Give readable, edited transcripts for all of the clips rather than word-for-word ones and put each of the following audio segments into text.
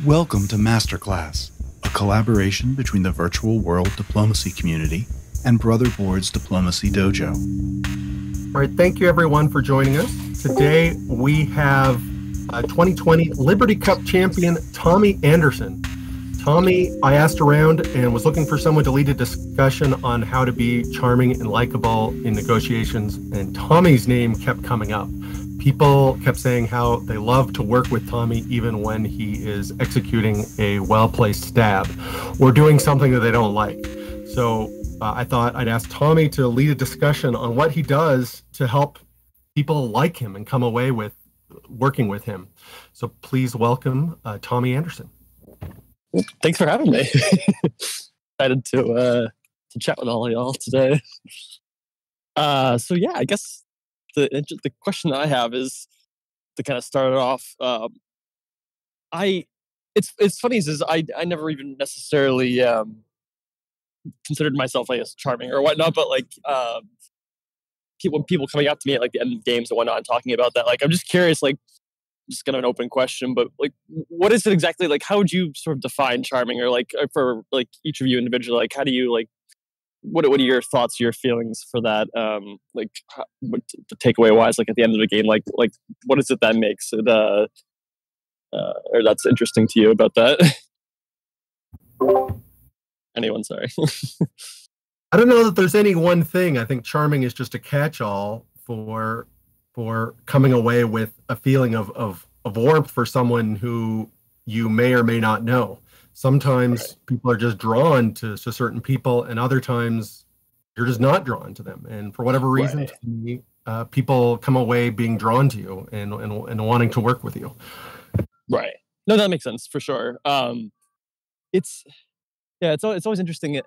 Welcome to Masterclass, a collaboration between the virtual world diplomacy community and Brotherboard's Diplomacy Dojo. All right, thank you everyone for joining us. Today we have 2020 Liberty Cup champion Tommy Anderson. Tommy, I asked around and was looking for someone to lead a discussion on how to be charming and likable in negotiations, and Tommy's name kept coming up. People kept saying how they love to work with Tommy even when he is executing a well-placed stab or doing something that they don't like. So I thought I'd ask Tommy to lead a discussion on what he does to help people like him and come away with working with him. So please welcome Tommy Anderson. Thanks for having me. Excited to chat with all of y'all today. So yeah, I guess the question that I have is to kind of start it off. It's funny is I never even necessarily considered myself, I guess, charming or whatnot, but like people coming up to me at like the end of games and whatnot and talking about that, like I'm just curious, like just kind of an open question, but like what is it exactly, like how would you sort of define charming, or like for like each of you individually, like how do you like what are your thoughts, your feelings for that, like what the takeaway wise, like at the end of the game, like what is it that makes it or that's interesting to you about that? Anyone? Sorry. I don't know that there's any one thing. I think charming is just a catch-all for coming away with a feeling of warmth for someone who you may or may not know. Sometimes people are just drawn to certain people, and other times you're just not drawn to them. And for whatever reason, people come away being drawn to you and wanting to work with you. Right. No, that makes sense for sure. It's always interesting.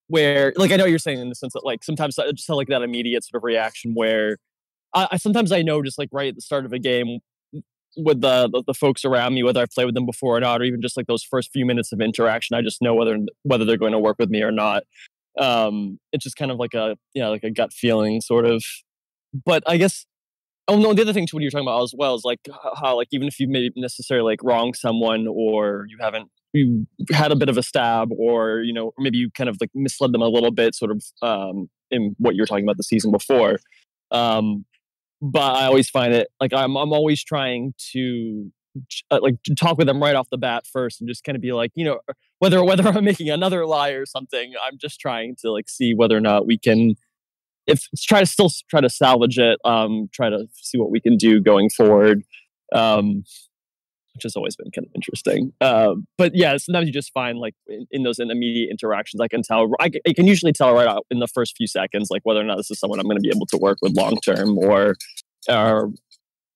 Where, like, I know what you're saying in the sense that, like, sometimes I just have like that immediate sort of reaction where I sometimes I know just like right at the start of a game with the folks around me, whether I've played with them before or not, or even just like those first few minutes of interaction, I just know whether they're going to work with me or not. It's just kind of like a gut feeling sort of. But I guess, oh no, the other thing too, what you're talking about as well is like how like even if you maybe necessarily like wronged someone, or you had a bit of a stab, or maybe you kind of like misled them a little bit, sort of in what you were talking about the season before. But I always find it like I'm always trying to like to talk with them right off the bat first, and just kind of be like, whether I'm making another lie or something, I'm just trying to like see whether or not we can, try to salvage it, try to see what we can do going forward, which has always been kind of interesting. But yeah, sometimes you just find like in those immediate interactions, I can usually tell right out in the first few seconds, like whether or not this is someone I'm going to be able to work with long term, or are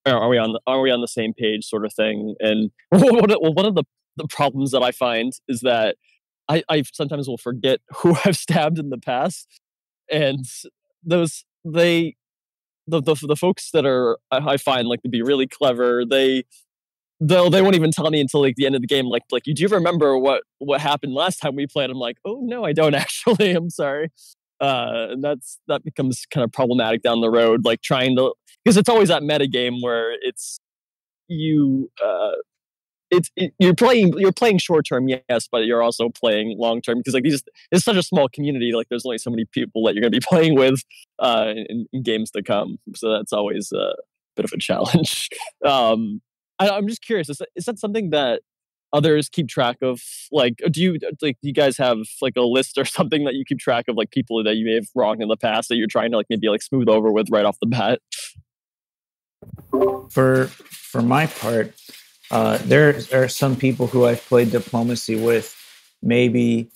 we on the same page, sort of thing. And one of the problems that I find is that I sometimes will forget who I've stabbed in the past, and the folks that are I find like to be really clever, they won't even tell me until like the end of the game, like do you remember what happened last time we played? I'm like, oh no, I don't actually. I'm sorry. And that becomes kind of problematic down the road, like trying to, because it's always that meta game where you're playing short term, yes, but you're also playing long term, because like it's such a small community, like there's only so many people that you're going to be playing with in games to come, so that's always a bit of a challenge. I'm just curious, is that something that others keep track of? Like, do you guys have like a list or something that you keep track of, like people that you may have wronged in the past that you're trying to like maybe like smooth over with right off the bat? For my part, there are some people who I've played diplomacy with maybe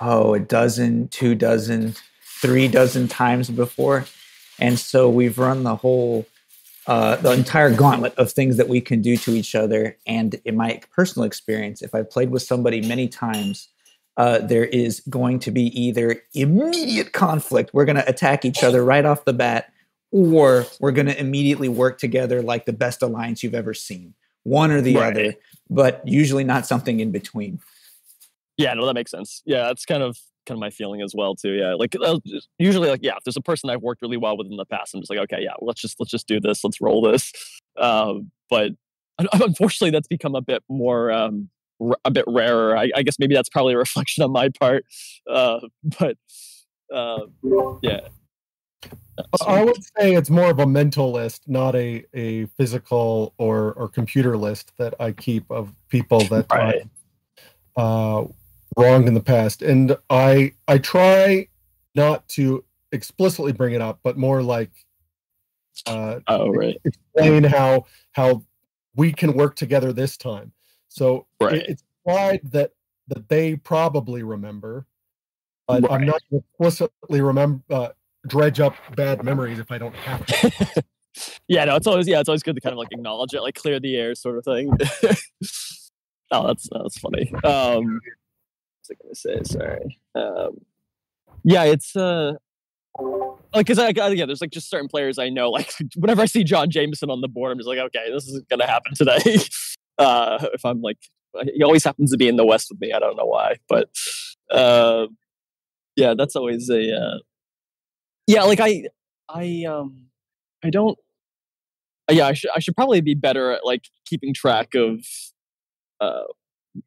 a dozen, 2 dozen, 3 dozen times before, and so we've run the entire gauntlet of things that we can do to each other. And in my personal experience, if I've played with somebody many times, there is going to be either immediate conflict, we're going to attack each other right off the bat, or we're going to immediately work together like the best alliance you've ever seen. One or the other, but usually not something in between. Yeah, no, that makes sense. Yeah, that's kind of my feeling as well too. Yeah, like usually, like, yeah, if there's a person I've worked really well with in the past, I'm just like, okay, yeah, let's just do this, let's roll this. But unfortunately, that's become a bit more, a bit rarer. I guess maybe that's probably a reflection on my part. But yeah. I would say it's more of a mental list, not a physical or computer list that I keep of people that Right. I wronged in the past. And I try not to explicitly bring it up, but more like Right. explain how we can work together this time. So Right. it's implied that they probably remember, but Right. I'm not going to explicitly dredge up bad memories if I don't have to. Yeah, no, it's always good to kind of like acknowledge it, like clear the air sort of thing. Oh, that's funny. What was I gonna say? Sorry. Yeah, it's like, cause yeah, there's like just certain players I know. Like whenever I see John Jameson on the board, I'm just like, okay, this is gonna happen today. If I'm like, he always happens to be in the West with me. I don't know why, but yeah, that's always a yeah. Like I don't. Yeah, I should probably be better at like keeping track of uh,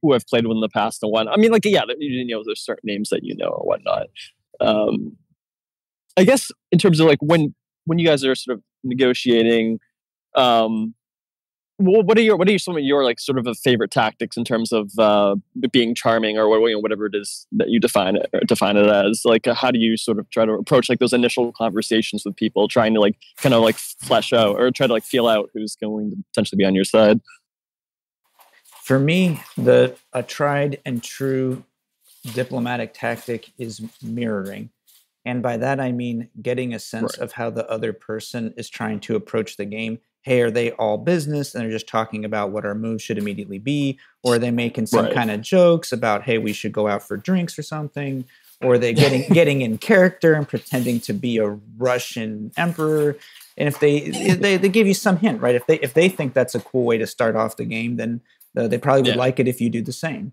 who I've played with in the past and what. I mean, like yeah, there's certain names that you know or whatnot. Um, I guess in terms of like when you guys are sort of negotiating, what are some of your like sort of favorite tactics in terms of being charming or whatever it is that you define it as? Like, how do you sort of try to approach like those initial conversations with people, trying to like kind of like flesh out or try to like feel out who's going to potentially be on your side? For me, a tried and true diplomatic tactic is mirroring. And by that, I mean getting a sense of how the other person is trying to approach the game. Hey, are they all business and they're just talking about what our moves should immediately be? Or are they making some kind of jokes about, hey, we should go out for drinks or something? Or are they getting in character and pretending to be a Russian emperor? And if they give you some hint, right? If they think that's a cool way to start off the game, then they probably would like it if you do the same.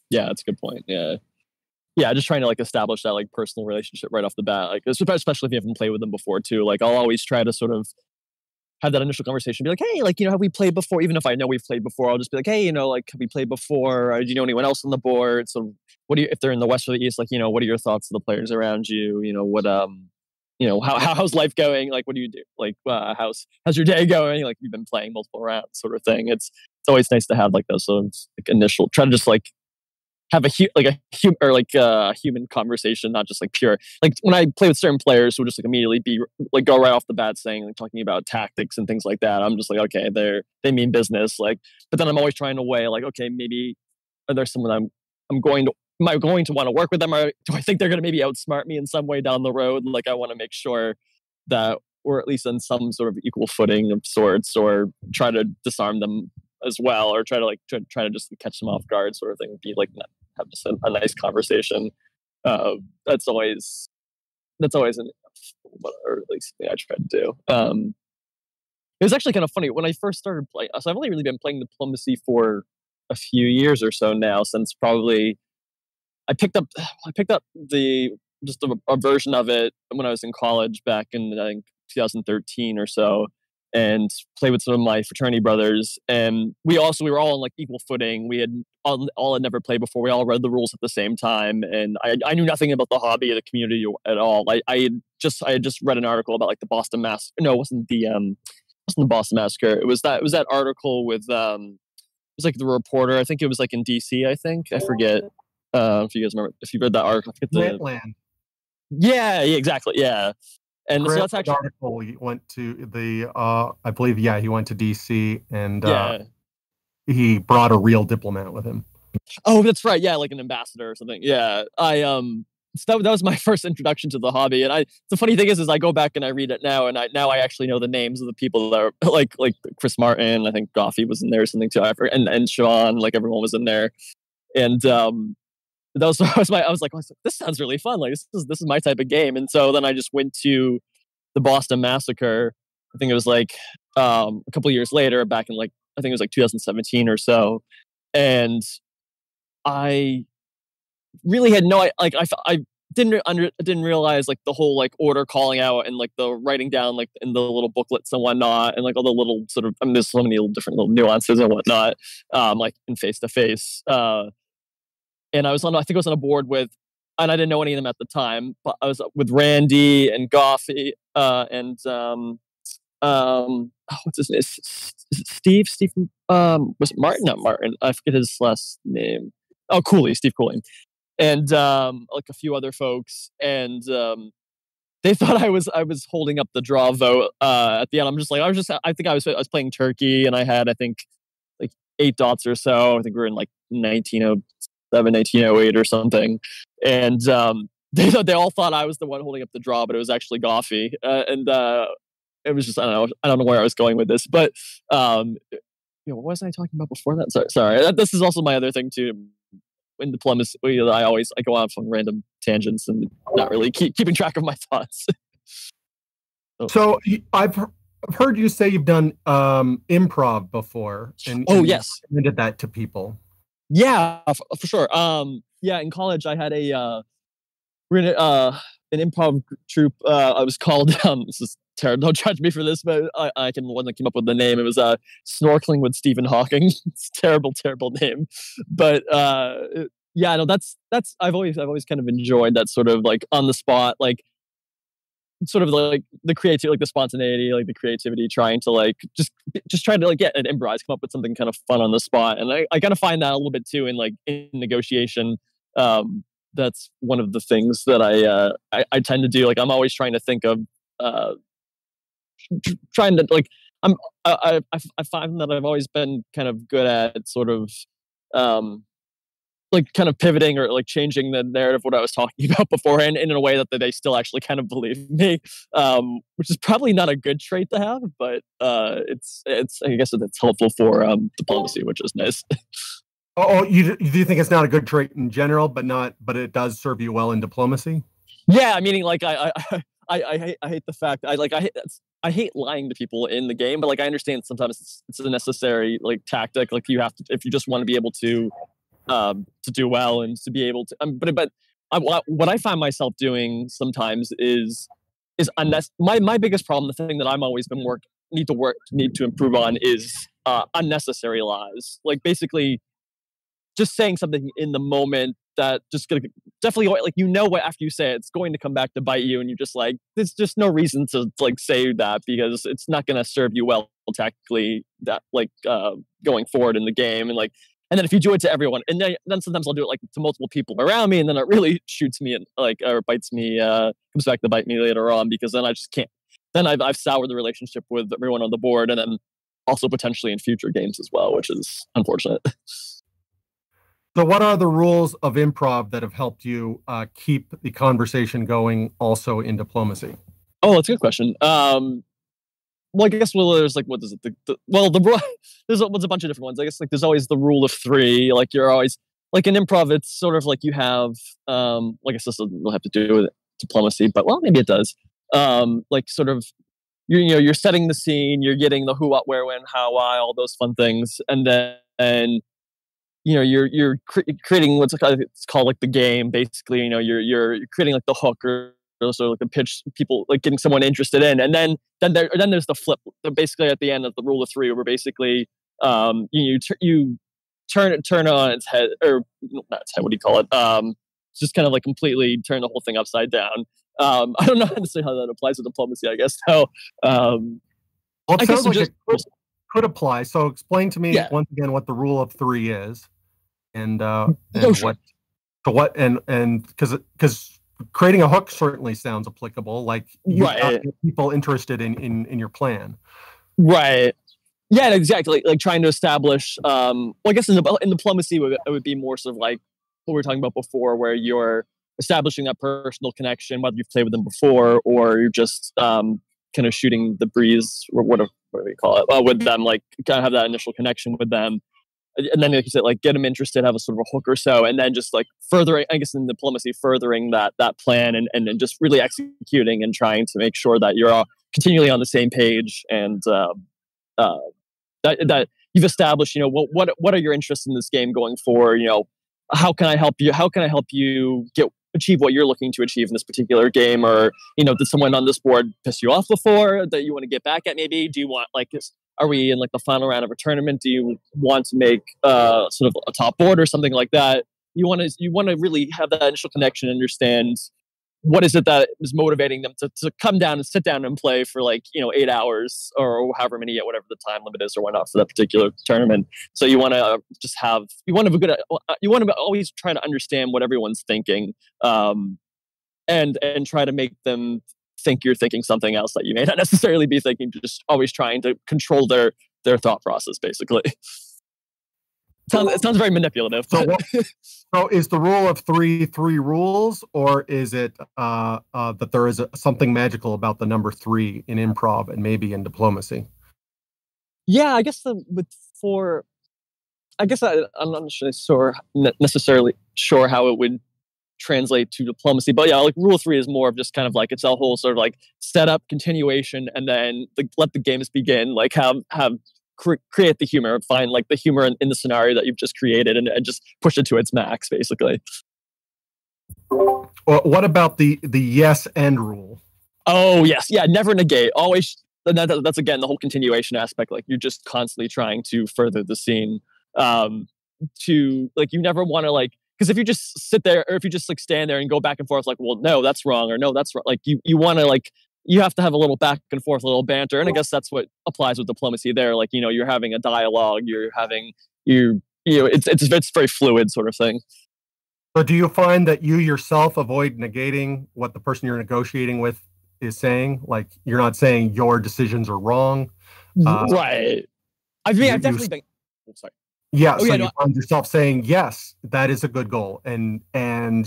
Yeah, that's a good point. Yeah, just trying to like establish that like personal relationship right off the bat, like especially if you haven't played with them before too. Like I'll always try to sort of have that initial conversation, be like, hey, like have we played before? Even if I know we've played before, I'll just be like, hey, like have we played before? Or do you know anyone else on the board? So what do you, if they're in the West or the East, like what are your thoughts of the players around you? What how's life going? Like what do you do? Like how's your day going? Like you've been playing multiple rounds, sort of thing. It's always nice to have like those sort of like initial, try to just like have a human conversation, not just like pure. Like when I play with certain players who just like immediately be like go right off the bat saying like talking about tactics and things like that, I'm just like, okay, they mean business. Like, but then I'm always trying to weigh like, okay, maybe are there someone am I going to want to work with them, or do I think they're going to maybe outsmart me in some way down the road? Like I want to make sure that we're at least on some sort of equal footing of sorts, or try to disarm them as well, or try to just catch them off guard, sort of thing. Be like have just a nice conversation. That's always or at least thing I try to do. It was actually kind of funny when I first started playing. So I've only really been playing diplomacy for a few years or so now. Since probably I picked up the just a version of it when I was in college back in I think 2013 or so, and played with some of my fraternity brothers. And we were all on like equal footing. We had all had never played before. We all read the rules at the same time, and I knew nothing about the hobby or the community at all. I had just read an article about like the Boston Massacre. No, it wasn't the Boston Massacre. It was that article with it was like the reporter. I think it was like in DC. I forget if you guys remember, if you read that article. Grantland. Yeah, exactly. Yeah. And so that's actually article. He went to the I believe he went to DC, and he brought a real diplomat with him. Oh, that's right. Yeah, like an ambassador or something. Yeah. So that was my first introduction to the hobby. And the funny thing is I go back and I read it now, and I actually know the names of the people that are like Chris Martin. I think Goffey was in there or something too. And Sean, like everyone was in there. And I was like, this sounds really fun. Like this is my type of game. And so then I just went to the Boston Massacre. I think it was like a couple of years later, back in like I think it was like 2017 or so, and I really had no like I didn't realize like the whole like order calling out and like the writing down like in the little booklets and whatnot, and like all the little sort of, I mean, there's so many little different little nuances and whatnot, like in face to face. And I think I was on a board with, and I didn't know any of them at the time, but I was with Randy and Goffy, and what's his name? Steve, was it Martin? Not Martin. I forget his last name. Oh, Cooley, Steve Cooley. And like a few other folks, and they thought I was holding up the draw vote at the end. I think I was playing Turkey, and I had, I think, like 8 dots or so. I think we were in like 1907, 1908 or something, and they all thought I was the one holding up the draw, but it was actually Goffy, and it was just, I don't know where I was going with this, but what was I talking about before that? Sorry. This is also my other thing too. In diplomacy, I go off on random tangents and not really keeping track of my thoughts. So I've heard you say you've done improv before, and yes, recommended that to people. Yeah, for sure. In college I had an improv troupe. I was called this is terrible. Don't judge me for this, but I can one that came up with the name. It was Snorkeling with Stephen Hawking. It's a terrible name, but that's I've always kind of enjoyed that sort of like on the spot, like sort of like the creativity, like the spontaneity, like the creativity, trying to like just trying to like get an improvise, come up with something kind of fun on the spot. And I kind of find that a little bit too in negotiation. That's one of the things that I tend to do. Like I'm always trying to think of trying to like I find that I've always been kind of good at sort of like kind of pivoting or like changing the narrative of what I was talking about beforehand in a way that they still actually kind of believe me, which is probably not a good trait to have, but it's I guess it's helpful for diplomacy, which is nice. Oh, you do think it's not a good trait in general, but it does serve you well in diplomacy? Yeah, meaning like I hate the fact I hate lying to people in the game, but like I understand sometimes it's a necessary like tactic. Like you have to, if you just want to be able to do well and to be able to. What I find myself doing sometimes is my biggest problem. The thing that I'm always been need to improve on is unnecessary lies. Like basically, just saying something in the moment that just gonna definitely like what after you say it, it's going to come back to bite you, and you're just like, there's just no reason to like say that because it's not going to serve you well tactically that like going forward in the game. And then if you do it to everyone, and then sometimes I'll do it like to multiple people around me, and then it really shoots me and like or bites me, comes back to bite me later on because then I just can't. Then I've soured the relationship with everyone on the board, and then also potentially in future games as well, which is unfortunate. So what are the rules of improv that have helped you keep the conversation going also in diplomacy? Oh, that's a good question. Well, I guess there's like, what is it? There's a bunch of different ones. I guess like there's always the rule of 3. Like you're always like in improv, it's sort of like you have like I guess this doesn't really have to do with diplomacy, but well, maybe it does. Like sort of you're setting the scene, you're getting the who, what, where, when, how, why, all those fun things, and then you're creating what's it's called like the game. Basically, you're creating like the hook or sort of like the pitch, people like getting someone interested in, and then there's the flip. Basically, at the end of the rule of 3, where basically you turn on its head, or not its head. What do you call it? Just kind of like completely turn the whole thing upside down. I don't know necessarily how that applies to diplomacy. I guess how. Well, it sounds like it could apply. So explain to me once again what the rule of 3 is, and sure. Because creating a hook certainly sounds applicable. Like you right. get people interested in your plan. Right. Yeah, exactly. Like trying to establish. Well, I guess in diplomacy, it would be more sort of like what we were talking about before, where you're establishing that personal connection, whether you've played with them before or you're just kind of shooting the breeze, or whatever we call it, with them. Like kind of have that initial connection with them. And then, like you said, like get them interested, have a sort of a hook or so, and then just like furthering, I guess in diplomacy, furthering that plan and then just really executing and trying to make sure that you're all continually on the same page and that you've established, what are your interests in this game going forward? How can I help you? How can I help you get achieve what you're looking to achieve in this particular game? Or, did someone on this board piss you off before that you want to get back at? Maybe do you want are we in like the final round of a tournament? Do you want to make sort of a top board or something like that? You want to really have that initial connection, understand what is it that is motivating them to come down and sit down and play for 8 hours or however many, whatever the time limit is or whatnot for that particular tournament. So you want to you want to always try to understand what everyone's thinking, and try to make them think you're thinking something else that you may not necessarily be thinking, just always trying to control their thought process, basically. It sounds very manipulative. So is the rule of three rules, or is it that there is something magical about the number 3 in improv and maybe in diplomacy? Yeah, I guess I'm not necessarily sure how it would translate to diplomacy, but yeah, like rule 3 is more of just kind of like it's a whole sort of like setup, continuation, and then let the games begin. Like create the humor, find like the humor in the scenario that you've just created, and just push it to its max, basically. Well, what about the yes and rule? Oh yes, yeah, never negate. Always. That's again the whole continuation aspect. Like you're just constantly trying to further the scene. You never want to because if you just sit there, or if you just stand there and go back and forth, well, no, that's wrong, or no, that's wrong. You want to you have to have a little back and forth, a little banter. And I guess that's what applies with diplomacy there. You're having a dialogue, it's very fluid sort of thing. So do you find that you yourself avoid negating what the person you're negotiating with is saying? Like, you're not saying your decisions are wrong? Right. I've definitely been... Oh, sorry. Yeah, you find yourself saying, yes, that is a good goal, and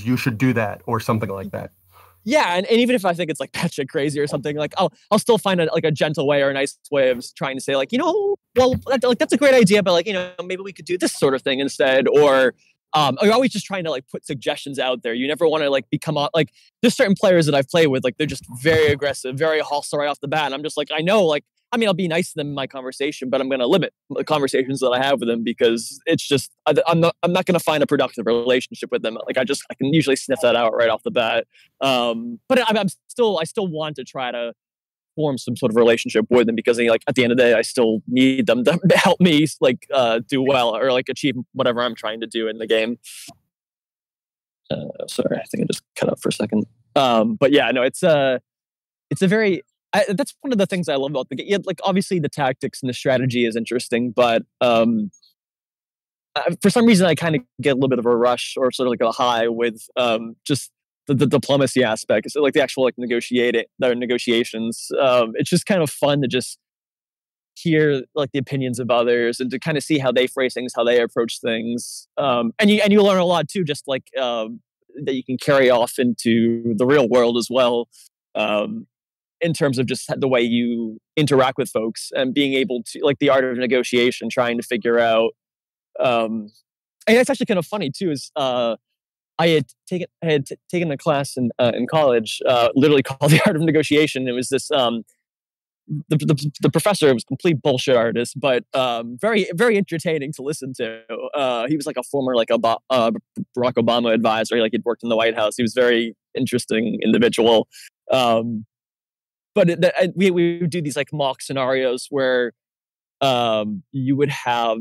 you should do that, or something like that. Yeah, and even if I think it's batshit crazy or something, I'll still find a gentle way or a nice way of trying to say that's a great idea, but maybe we could do this sort of thing instead. Or you're always just trying to put suggestions out there. You never want to become there's certain players that I've played with, they're just very aggressive, very hostile right off the bat. And I'm just I know I'll be nice to them in my conversation, but I'm going to limit the conversations that I have with them, because it's just I'm not going to find a productive relationship with them. I can usually sniff that out right off the bat. But I still want to try to form some sort of relationship with them, because at the end of the day, I still need them to help me do well, or achieve whatever I'm trying to do in the game. Sorry, I think I just cut out for a second. But yeah, no, it's a very... that's one of the things I love about the game. Yeah, obviously the tactics and the strategy is interesting, but for some reason I kind of get a little bit of a rush, or sort of a high with just the diplomacy aspect. So the actual negotiations. It's just kind of fun to just hear the opinions of others, and to kind of see how they phrase things, how they approach things. And you learn a lot too, just that you can carry off into the real world as well. In terms of just the way you interact with folks, and being able to the art of negotiation, trying to figure out. And it's actually kind of funny too. Is I had taken a class in college, literally called the art of negotiation. It was this the professor was a complete bullshit artist, but very very entertaining to listen to. He was a former Barack Obama advisor. He'd worked in the White House. He was a very interesting individual. But we would do these mock scenarios where you would have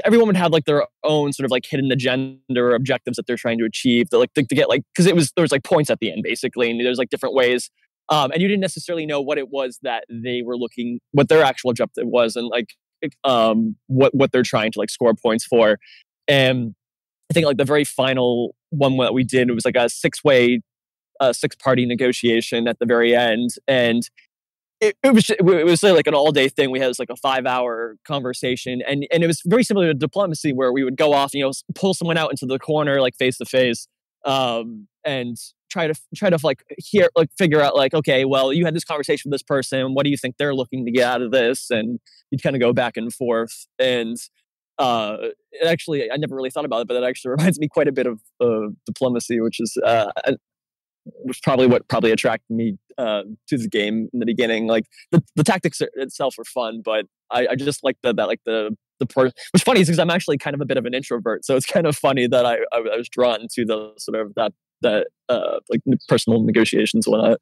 everyone would have their own sort of hidden agenda or objectives that they're trying to achieve, to get because there was points at the end, basically, and there's different ways, and you didn't necessarily know what it was that they were what their actual objective was, and what they're trying to score points for. And I think the very final one that we did, it was a 6-way 6-party negotiation at the very end, and it was an all-day thing. We had a 5-hour conversation, and it was very similar to diplomacy, where we would go off, pull someone out into the corner, face to face, and try to hear, figure out okay, well, you had this conversation with this person, what do you think they're looking to get out of this? And you'd kind of go back and forth. And it actually, I never really thought about it, but it actually reminds me quite a bit of diplomacy, which is was probably what attracted me to the game in the beginning. The tactics itself are fun, but I just like the what's funny is because I'm actually kind of a bit of an introvert, so it's kind of funny that I was drawn to the sort of that that like personal negotiations and whatnot.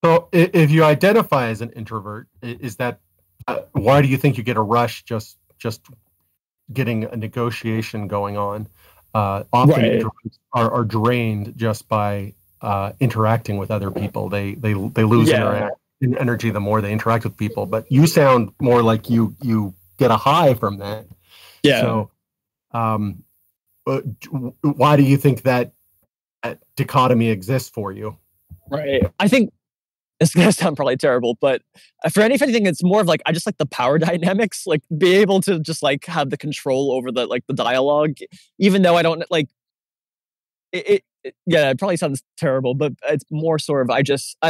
So if you identify as an introvert, is that why do you think you get a rush just getting a negotiation going on? Often introverts are drained just by interacting with other people. They lose energy the more they interact with people. But you sound more like you get a high from that. Yeah. So why do you think that dichotomy exists for you? Right. I think it's gonna sound probably terrible, but for anything, it's more of like I just like the power dynamics, like be able to just like have the control over the like the dialogue, even though I don't like it. Yeah, it probably sounds terrible, but it's more sort of I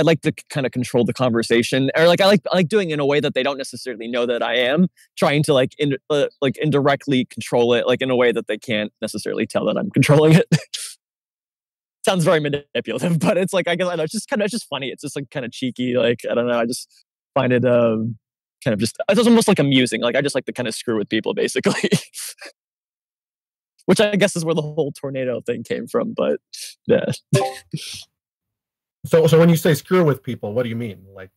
like to kind of control the conversation, or like I like doing it in a way that they don't necessarily know that I am trying to like indirectly control it, like in a way that they can't necessarily tell that I'm controlling it. Sounds very manipulative, but it's like I guess I know, it's just funny. It's just like kind of cheeky. Like I don't know. I just find it kind of just it's almost like amusing. Like I just like to kind of screw with people, basically. Which I guess is where the whole tornado thing came from. But yeah. So when you say screw with people, what do you mean? Like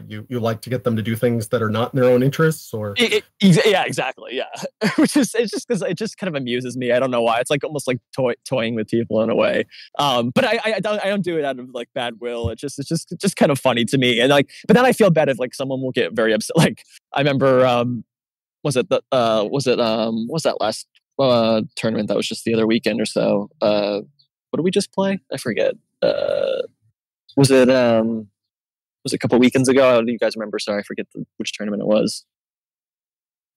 you like to get them to do things that are not in their own interests, or yeah, exactly, yeah. Which is it's just because it just kind of amuses me. I don't know why. It's like almost like toying with people in a way. But I don't do it out of like bad will. It's just kind of funny to me. And like, but then I feel bad if like someone will get very upset. Like I remember was that last tournament that was just the other weekend or so? What did we just play? I forget. Was it a couple weekends ago? Do you guys remember? Sorry, I forget which tournament it was.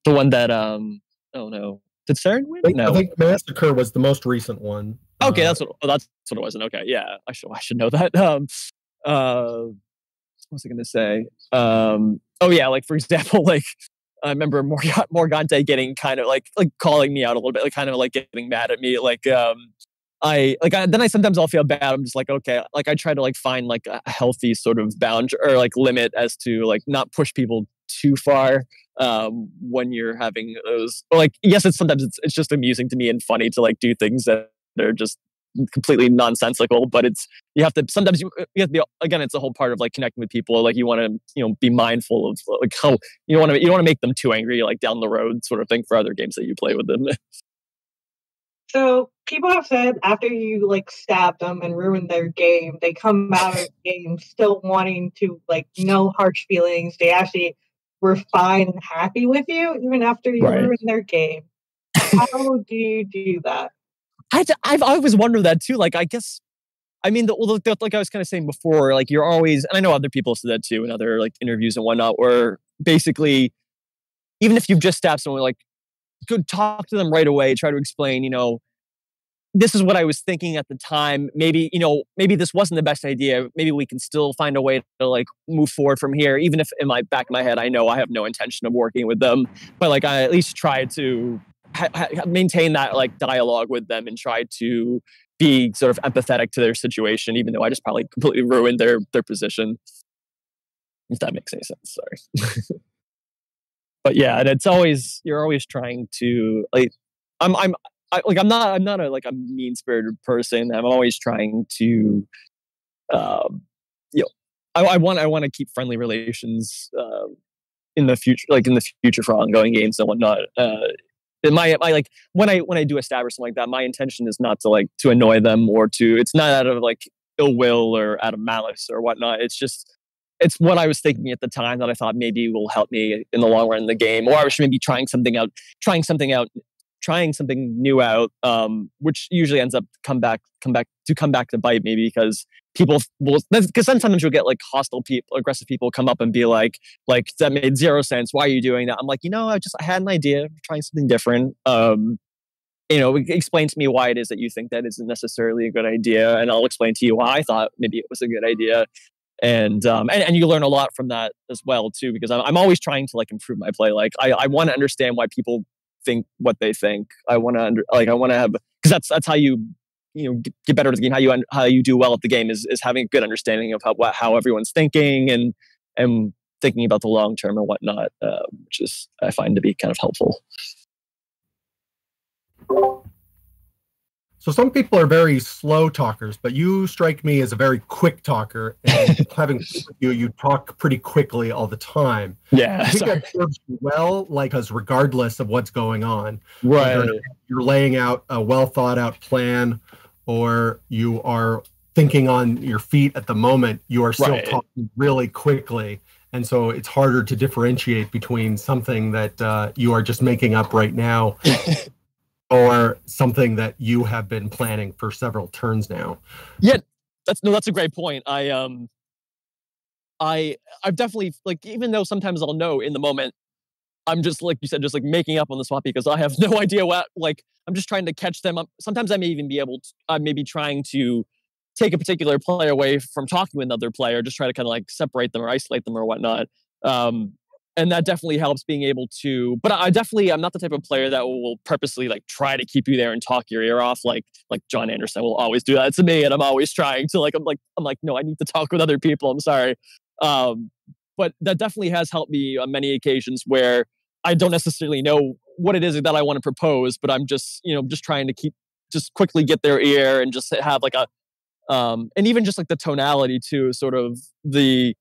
The one that oh no, did Saren win? No, I think Massacre was the most recent one. Okay, that's what it wasn't. Okay, yeah, I should know that. What was I going to say? Oh yeah, like for example, like I remember Morgante getting kind of like calling me out a little bit, like kind of like getting mad at me, like then I sometimes I'll feel bad. I'm just like, okay, like I try to like find like a healthy sort of boundary or like limit as to like not push people too far when you're having those. Like, yes, sometimes it's just amusing to me and funny to like do things that are just completely nonsensical, but you have to sometimes you have to be, again, it's a whole part of like connecting with people. Like you want to be mindful of like how you don't want to make them too angry like down the road sort of thing for other games that you play with them. So people have said after you like stab them and ruin their game, they come out of the game still wanting to like no harsh feelings. They actually were fine and happy with you even after you ruined their game. How do you do that? I've always wondered that too. Like I guess, I mean, like I was kind of saying before, like you're always, and I know other people said that too in other like interviews and whatnot, where basically, even if you've just stabbed someone, like go talk to them right away, try to explain, this is what I was thinking at the time. Maybe, maybe this wasn't the best idea. Maybe we can still find a way to like move forward from here. Even if in my back of my head, I know I have no intention of working with them, but like I at least try to maintain that like dialogue with them and try to be sort of empathetic to their situation, even though I just probably completely ruined their position. If that makes any sense, sorry. But yeah, and you're always trying to like, I'm not a mean-spirited person. I'm always trying to, I want to keep friendly relations in the future for ongoing games and whatnot. My like when I do a stab or something like that, my intention is not to annoy them or it's not out of like ill will or out of malice or whatnot. It's what I was thinking at the time that I thought maybe will help me in the long run in the game, or I was maybe trying something new out, which usually ends up come back to bite me because because sometimes you'll get like aggressive people come up and be like that made zero sense. Why are you doing that? I'm like, I had an idea, trying something different. Explain to me why it is that you think that isn't necessarily a good idea, and I'll explain to you why I thought maybe it was a good idea. And you learn a lot from that as well too, because I'm always trying to like improve my play. Like I want to understand why people think what they think. I want to have, because that's how you get better at the game. How you do well at the game is having a good understanding of how everyone's thinking and thinking about the long term and whatnot, which is I find to be kind of helpful. So some people are very slow talkers, but you strike me as a very quick talker. And having played with you, you talk pretty quickly all the time. Yeah, I think sorry. that serves you well, like, because regardless of what's going on, Right. whether you're laying out a well thought out plan or you are thinking on your feet at the moment, you are still Right. talking really quickly. And so it's harder to differentiate between something that you are just making up right now or something that you have been planning for several turns now. Yeah, that's a great point. I've definitely, like, even though sometimes I'll know in the moment, I'm just, like you said, just like making up on the spot because I have no idea what, like, I'm just trying to catch them up. Sometimes I may even be able to, I may be trying to take a particular player away from talking with another player, just try to kind of like separate them or isolate them or whatnot. And that definitely helps being able to, but I'm not the type of player that will purposely like try to keep you there and talk your ear off. Like John Anderson will always do that to me. And I'm always trying to I'm like, no, I need to talk with other people. I'm sorry. But that definitely has helped me on many occasions where I don't necessarily know what it is that I want to propose, but I'm just trying to just quickly get their ear and just have like a, and even just like the tonality too, sort of the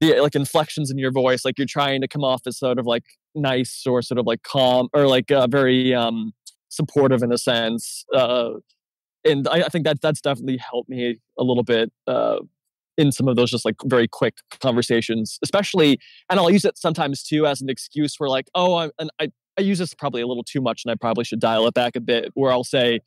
like inflections in your voice, like you're trying to come off as sort of like nice or sort of like calm or like very supportive in a sense. And I think that's definitely helped me a little bit in some of those just like very quick conversations, especially. And I'll use it sometimes too as an excuse for like, oh, I use this probably a little too much, and I probably should dial it back a bit. Where I'll say,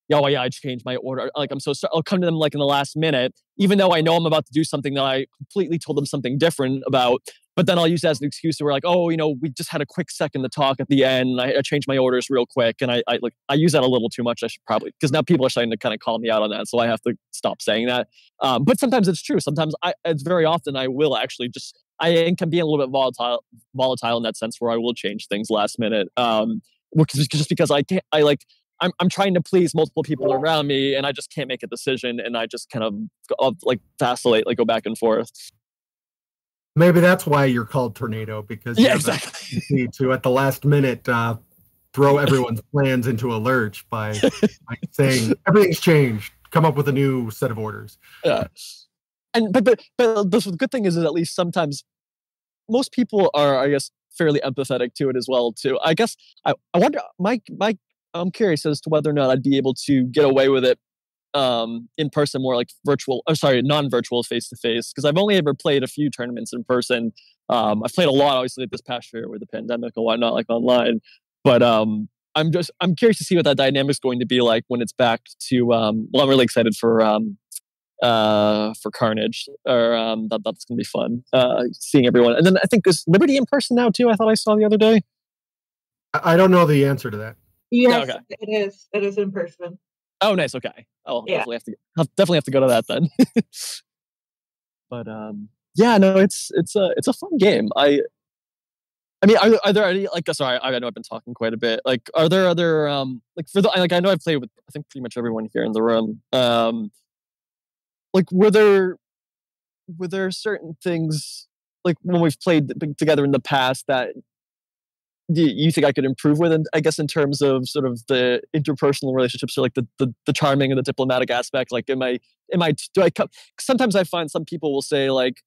yeah, well, yeah, I changed my order. Like, I'm so sorry. I'll come to them like in the last minute, even though I know I'm about to do something that I completely told them something different about. But then I'll use that as an excuse to where like, oh, we just had a quick second to talk at the end. And I changed my orders real quick. And I use that a little too much. I should probably, because now people are starting to kind of call me out on that. So I have to stop saying that. But sometimes it's true. Sometimes it's very often I will actually I can be a little bit volatile in that sense where I will change things last minute. Just because I'm trying to please multiple people around me, and I just can't make a decision, and I just kind of like vacillate, like go back and forth. Maybe that's why you're called Tornado, because yeah, exactly. To at the last minute throw everyone's plans into a lurch by saying everything's changed, come up with a new set of orders. Yeah, and but the good thing is that at least sometimes most people are, I guess, fairly empathetic to it as well. Too, I guess. I wonder, I'm curious as to whether or not I'd be able to get away with it in person, more like virtual. Oh, sorry, non-virtual, face-to-face. Because I've only ever played a few tournaments in person. I've played a lot, obviously, this past year with the pandemic and whatnot, like online. But I'm curious to see what that dynamic's going to be like when it's back to. Well, I'm really excited for Carnage, or that's going to be fun. Seeing everyone, and then I think is Liberty in person now too. I thought I saw the other day. I don't know the answer to that. Yes, okay. It is. It is in person. Oh, nice. Okay. I'll Yeah. definitely have to go to that then. But yeah, no, it's a fun game. I mean, are there any, like, sorry, I know I've been talking quite a bit. Like, are there other like I know I've played with I think pretty much everyone here in the room. Like, were there certain things like when we've played together in the past that you think I could improve with, and I guess in terms of sort of the interpersonal relationships, or like the charming and the diplomatic aspect? Like, sometimes I find some people will say like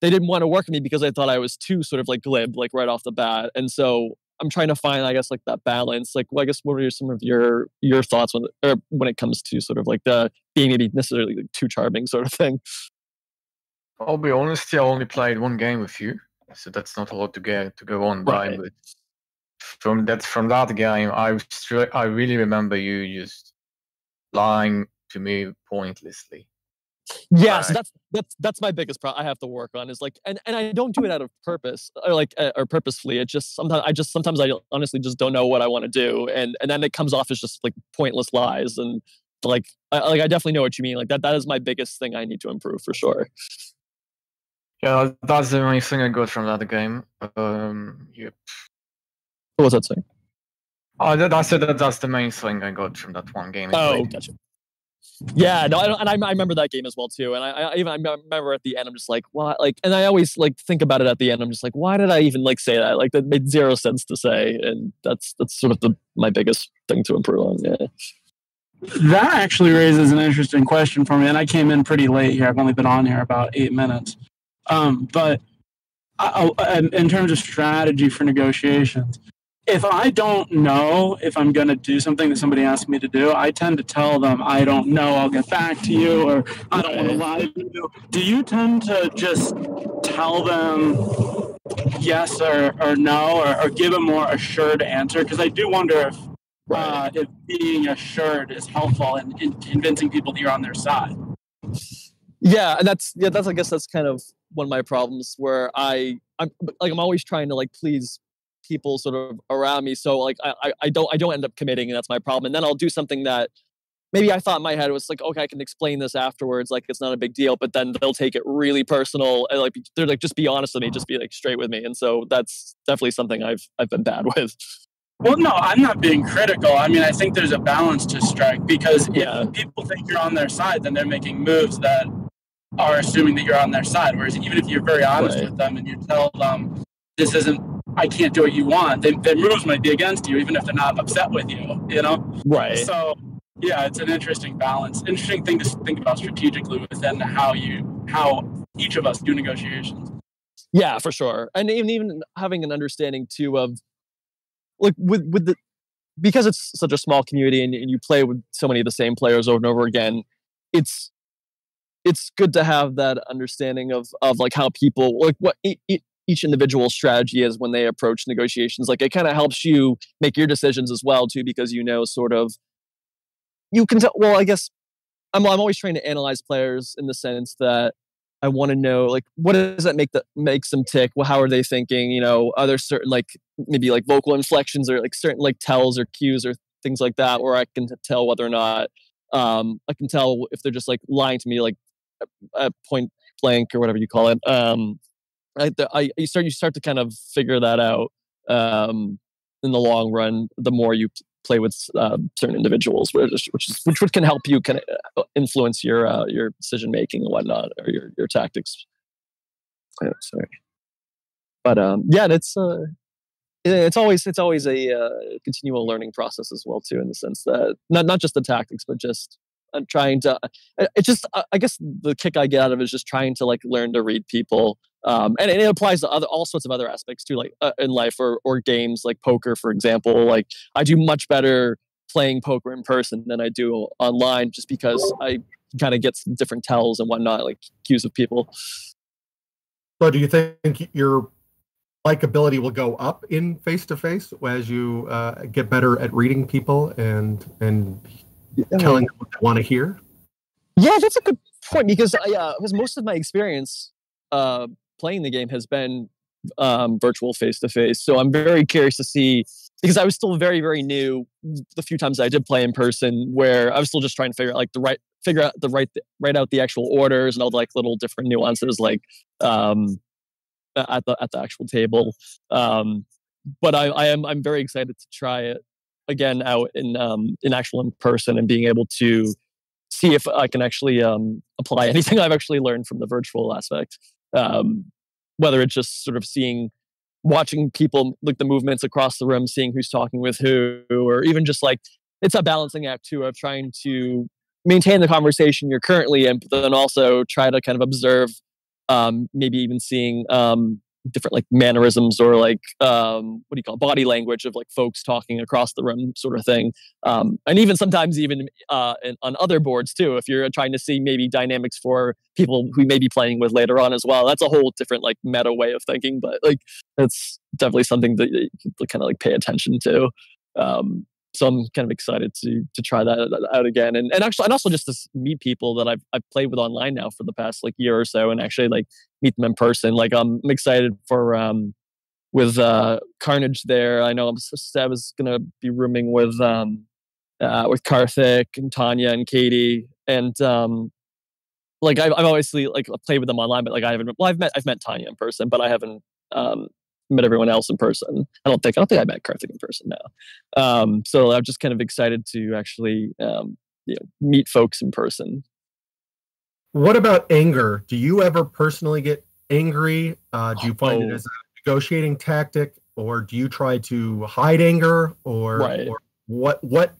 they didn't want to work with me because I thought I was too sort of like glib, like right off the bat. And so I'm trying to find, I guess, like that balance. Like, well, I guess what are some of your thoughts when it comes to sort of like the being maybe necessarily like too charming sort of thing? I'll be honest, I only played one game with you, so that's not a lot to go on by. Right. But from that game, I really remember you just lying to me pointlessly. Yeah, so that's my biggest problem I have to work on, is like, and I don't do it out of purpose or purposefully. It just sometimes I honestly just don't know what I want to do, and then it comes off as just like pointless lies. And like I definitely know what you mean. Like that is my biggest thing I need to improve for sure. Yeah, that's the only thing I got from that game. Yep. What was that saying? I said that's the main thing I got from that one game. Oh, gotcha. Yeah, no, I remember that game as well too, and I remember at the end I'm just like, why? Like, and I always like think about it at the end. I'm just like, why did I even like say that? Like, that made zero sense to say, and that's sort of my biggest thing to improve on. Yeah. That actually raises an interesting question for me, and I came in pretty late here. I've only been on here about 8 minutes. But in terms of strategy for negotiations, if I don't know if I'm going to do something that somebody asks me to do, I tend to tell them, I don't know, I'll get back to you, or I don't want to lie to you. Do you tend to just tell them yes or no, or give a more assured answer? Because I do wonder if being assured is helpful in convincing people that you're on their side. Yeah, and that's I guess that's kind of one of my problems where I'm always trying to like please people sort of around me. So like I don't end up committing, and that's my problem. And then I'll do something that maybe I thought in my head was like, okay, I can explain this afterwards, like it's not a big deal, but then they'll take it really personal and like they're like, just be honest with me, just be like straight with me. And so that's definitely something I've been bad with. Well, no, I'm not being critical. I mean, I think there's a balance to strike, because if people think you're on their side, then they're making moves that are assuming that you're on their side. Whereas even if you're very honest with them and you tell them this isn't, I can't do what you want, their moves might be against you, even if they're not upset with you, you know? Right. So yeah, it's an interesting balance. Interesting thing to think about strategically within how each of us do negotiations. Yeah, for sure. And even having an understanding too of like with the, because it's such a small community and you play with so many of the same players over and over again, it's good to have that understanding of like how people, like what each individual strategy is when they approach negotiations. Like it kind of helps you make your decisions as well too, because you know sort of you can tell. Well, I guess I'm always trying to analyze players in the sense that I want to know like what does that makes them tick? Well, how are they thinking? You know, are there certain like maybe like vocal inflections or like certain like tells or cues or things like that, where I can tell whether or not I can tell if they're just like lying to me, like at point blank or whatever you call it. You start to kind of figure that out in the long run. The more you play with certain individuals, which can help you kind of influence your decision making and whatnot, or your tactics. Sorry, but yeah, it's always a continual learning process as well too, in the sense that not just the tactics, but just trying to. It's just I guess the kick I get out of it is just trying to like learn to read people. And it applies to all sorts of other aspects too, like in life or games, like poker, for example. Like I do much better playing poker in person than I do online, just because I kind of get some different tells and whatnot, like cues of people. So, do you think your likability will go up in face-to-face as you get better at reading people and telling them what they want to hear? Yeah, that's a good point, because because most of my experience playing the game has been virtual face-to-face. So I'm very curious to see, because I was still very, very new the few times I did play in person, where I was still just trying to figure out write out the actual orders and all the like little different nuances, like at the actual table. But I'm very excited to try it again out in actual in person, and being able to see if I can actually apply anything I've actually learned from the virtual aspect. Whether it's just sort of watching people, like the movements across the room, seeing who's talking with who, or even just like, it's a balancing act too, of trying to maintain the conversation you're currently in, but then also try to kind of observe, maybe even seeing different like mannerisms or like body language of like folks talking across the room, sort of thing. And even sometimes even on other boards too, if you're trying to see maybe dynamics for people who may be playing with later on as well. That's a whole different like meta way of thinking, but like it's definitely something that you kind of like pay attention to. So I'm kind of excited to try that out again, and also just to meet people that I've played with online now for the past like year or so, and actually like meet them in person. Like I'm excited for with Carnage there. I know I was gonna be rooming with Karthik and Tanya and Katie, and like I've obviously like played with them online, but like I've met Tanya in person, but I haven't met everyone else in person. I don't think I met Karthik in person now. So I'm just kind of excited to actually meet folks in person. What about anger? Do you ever personally get angry? Do you find it as a negotiating tactic, or do you try to hide anger, or what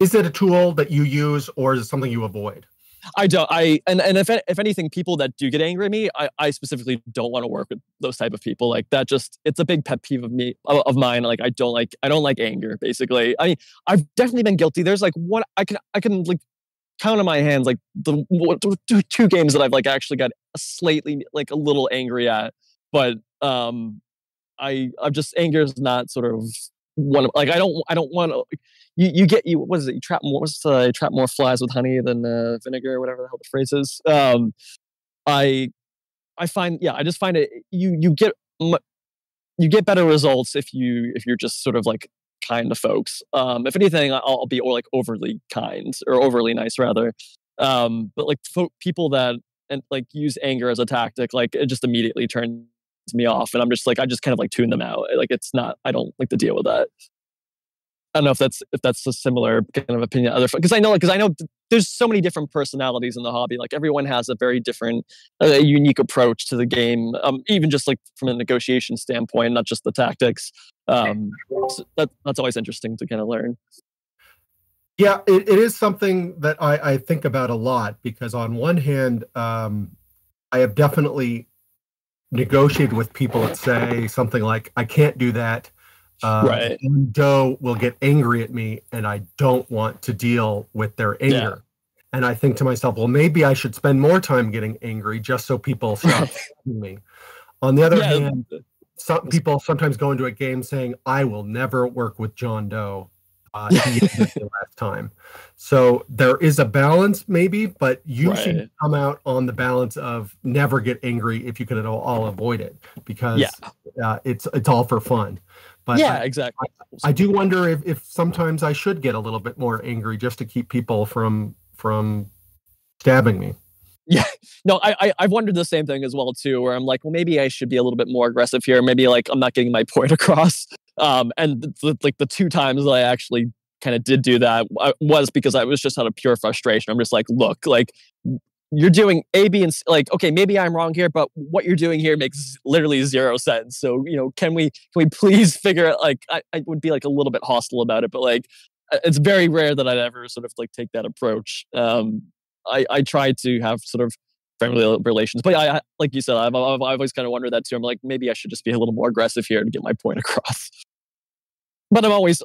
Is it a tool that you use, or is it something you avoid? I don't. And if anything, people that do get angry at me, I specifically don't want to work with those type of people. Like that, it's a big pet peeve of mine. Like I don't like anger. Basically, I mean, I've definitely been guilty. There's like one I can like count on my hands like the two games that I've like actually got slightly like a little angry at, but I've just anger is not sort of one of like I don't want to. You what is it? You trap more flies with honey than vinegar, or whatever the hell the phrase is. I find I just find it you get better results if you're just sort of like kind to folks. If anything, I'll be like overly kind or overly nice rather. But like people that and like use anger as a tactic, like it just immediately turns me off, and I just kind of like tune them out. Like it's not. I don't like to deal with that. I don't know if that's a similar kind of opinion. Because I know there's so many different personalities in the hobby. Like everyone has a very different, unique approach to the game. Even just like from a negotiation standpoint, not just the tactics. So that's always interesting to kind of learn. Yeah, it is something that I think about a lot, because on one hand, I have definitely negotiated with people that say something like, "I can't do that." Right. Doe will get angry at me, and I don't want to deal with their anger. Yeah. And I think to myself, well, maybe I should spend more time getting angry just so people stop me. On the other hand, some people sometimes go into a game saying, "I will never work with John Doe." He used it last time. So there is a balance, maybe, but you should come out on the balance of never get angry if you can at all avoid it, because it's all for fun. But exactly. I do wonder if sometimes I should get a little bit more angry just to keep people from stabbing me. Yeah, no, I've wondered the same thing as well too, where I'm like, well, maybe I should be a little bit more aggressive here. Maybe like I'm not getting my point across. And the two times that I actually kind of did do that was because I was just out of pure frustration. I'm just like, look, like you're doing A, B, and C. Like, okay, maybe I'm wrong here, but what you're doing here makes literally zero sense. So, can we please figure out, like, I would be like a little bit hostile about it, but like, it's very rare that I'd ever sort of like take that approach. I try to have sort of friendly relations, but I like you said, I've always kind of wondered that too. I'm like, maybe I should just be a little more aggressive here to get my point across. But I always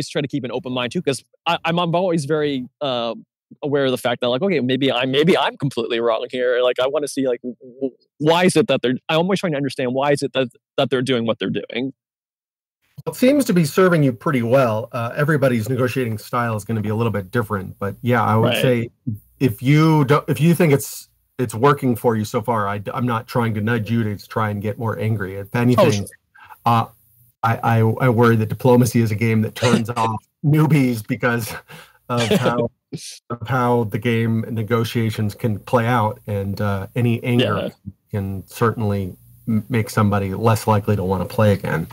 try to keep an open mind too, because I'm always very aware of the fact that like, okay, maybe I'm completely wrong here. Like I want to see like why is it that I'm always trying to understand why is it that they're doing what they're doing. It seems to be serving you pretty well. Everybody's negotiating style is going to be a little bit different, but yeah, I would say if you think it's working for you so far, I'm not trying to nudge you to try and get more angry. If anything, I worry that diplomacy is a game that turns off newbies because of how the game negotiations can play out, and any anger can certainly make somebody less likely to want to play again.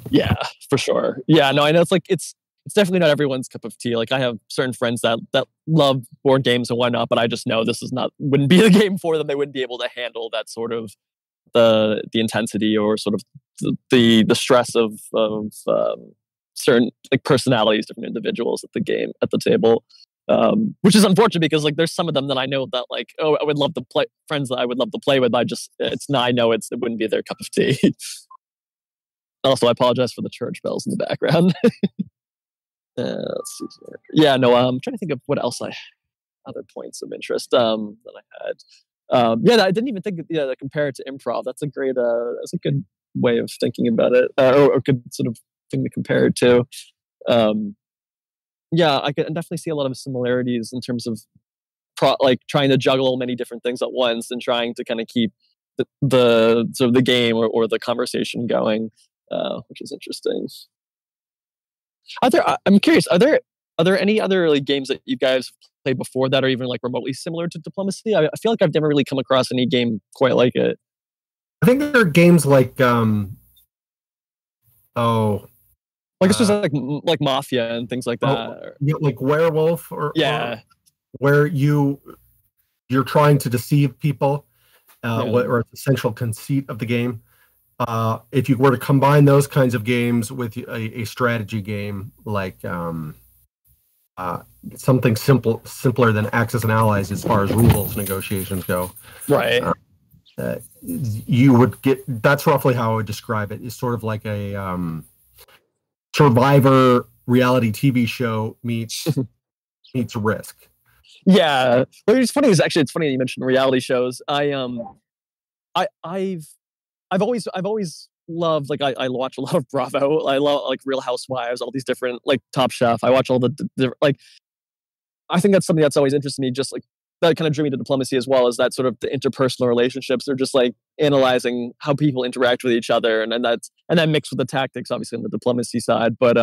Yeah, for sure. Yeah, no, I know it's definitely not everyone's cup of tea. Like I have certain friends that love board games and whatnot, but I just know this wouldn't be the game for them. They wouldn't be able to handle that sort of the intensity or sort of the stress of certain like personalities, different individuals at the table. Which is unfortunate because like there's some of them that I know that like, oh, I would love to play, friends that I would love to play with. I know it wouldn't be their cup of tea. Also, I apologize for the church bells in the background. Let's see here. Yeah, no, I'm trying to think of what else other points of interest that I had. I didn't even think to compare it to improv. That's a good way of thinking about it, or a good sort of thing to compare it to. I can definitely see a lot of similarities in terms of like trying to juggle many different things at once and trying to kind of keep the sort of the game or the conversation going, which is interesting. I'm curious, are there any other like games that you guys played before that are even like remotely similar to diplomacy? I feel like I've never really come across any game quite like it. I think there are games like like it's just like Mafia and things like that. Like Werewolf or where you're trying to deceive people, or it's the central conceit of the game. If you were to combine those kinds of games with a strategy game like something simpler than Axis and Allies as far as rules negotiations go. Right. You would get, that's roughly how I would describe it. It's sort of like a Survivor reality TV show meets Risk. Yeah. What is funny is actually, it's funny that you mentioned reality shows. I've always loved, like, I watch a lot of Bravo. I love, like, Real Housewives, all these different, like, Top Chef. I watch all the like, I think that's something that's always interested me, just like that kind of drew me to diplomacy as well, as that sort of the interpersonal relationships. They're just like analyzing how people interact with each other, and then mixed with the tactics, obviously, on the diplomacy side. But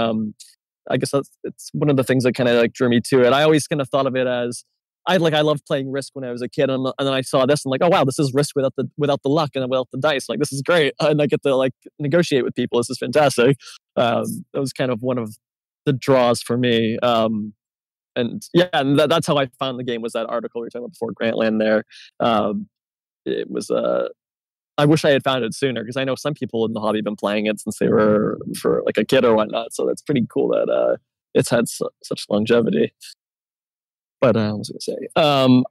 I guess it's one of the things that kind of like drew me to it. I always kind of thought of it as I loved playing Risk when I was a kid, and then I saw this and like, oh wow, this is Risk without the luck and without the dice. Like, this is great, and I get to like negotiate with people. This is fantastic. That was kind of one of the draws for me. And yeah, and that's how I found the game, was that article we were talking about before, Grantland. There, it was I wish I had found it sooner, because I know some people in the hobby have been playing it since they were for like a kid or whatnot. So that's pretty cool that it's had such longevity. But what was I going to say?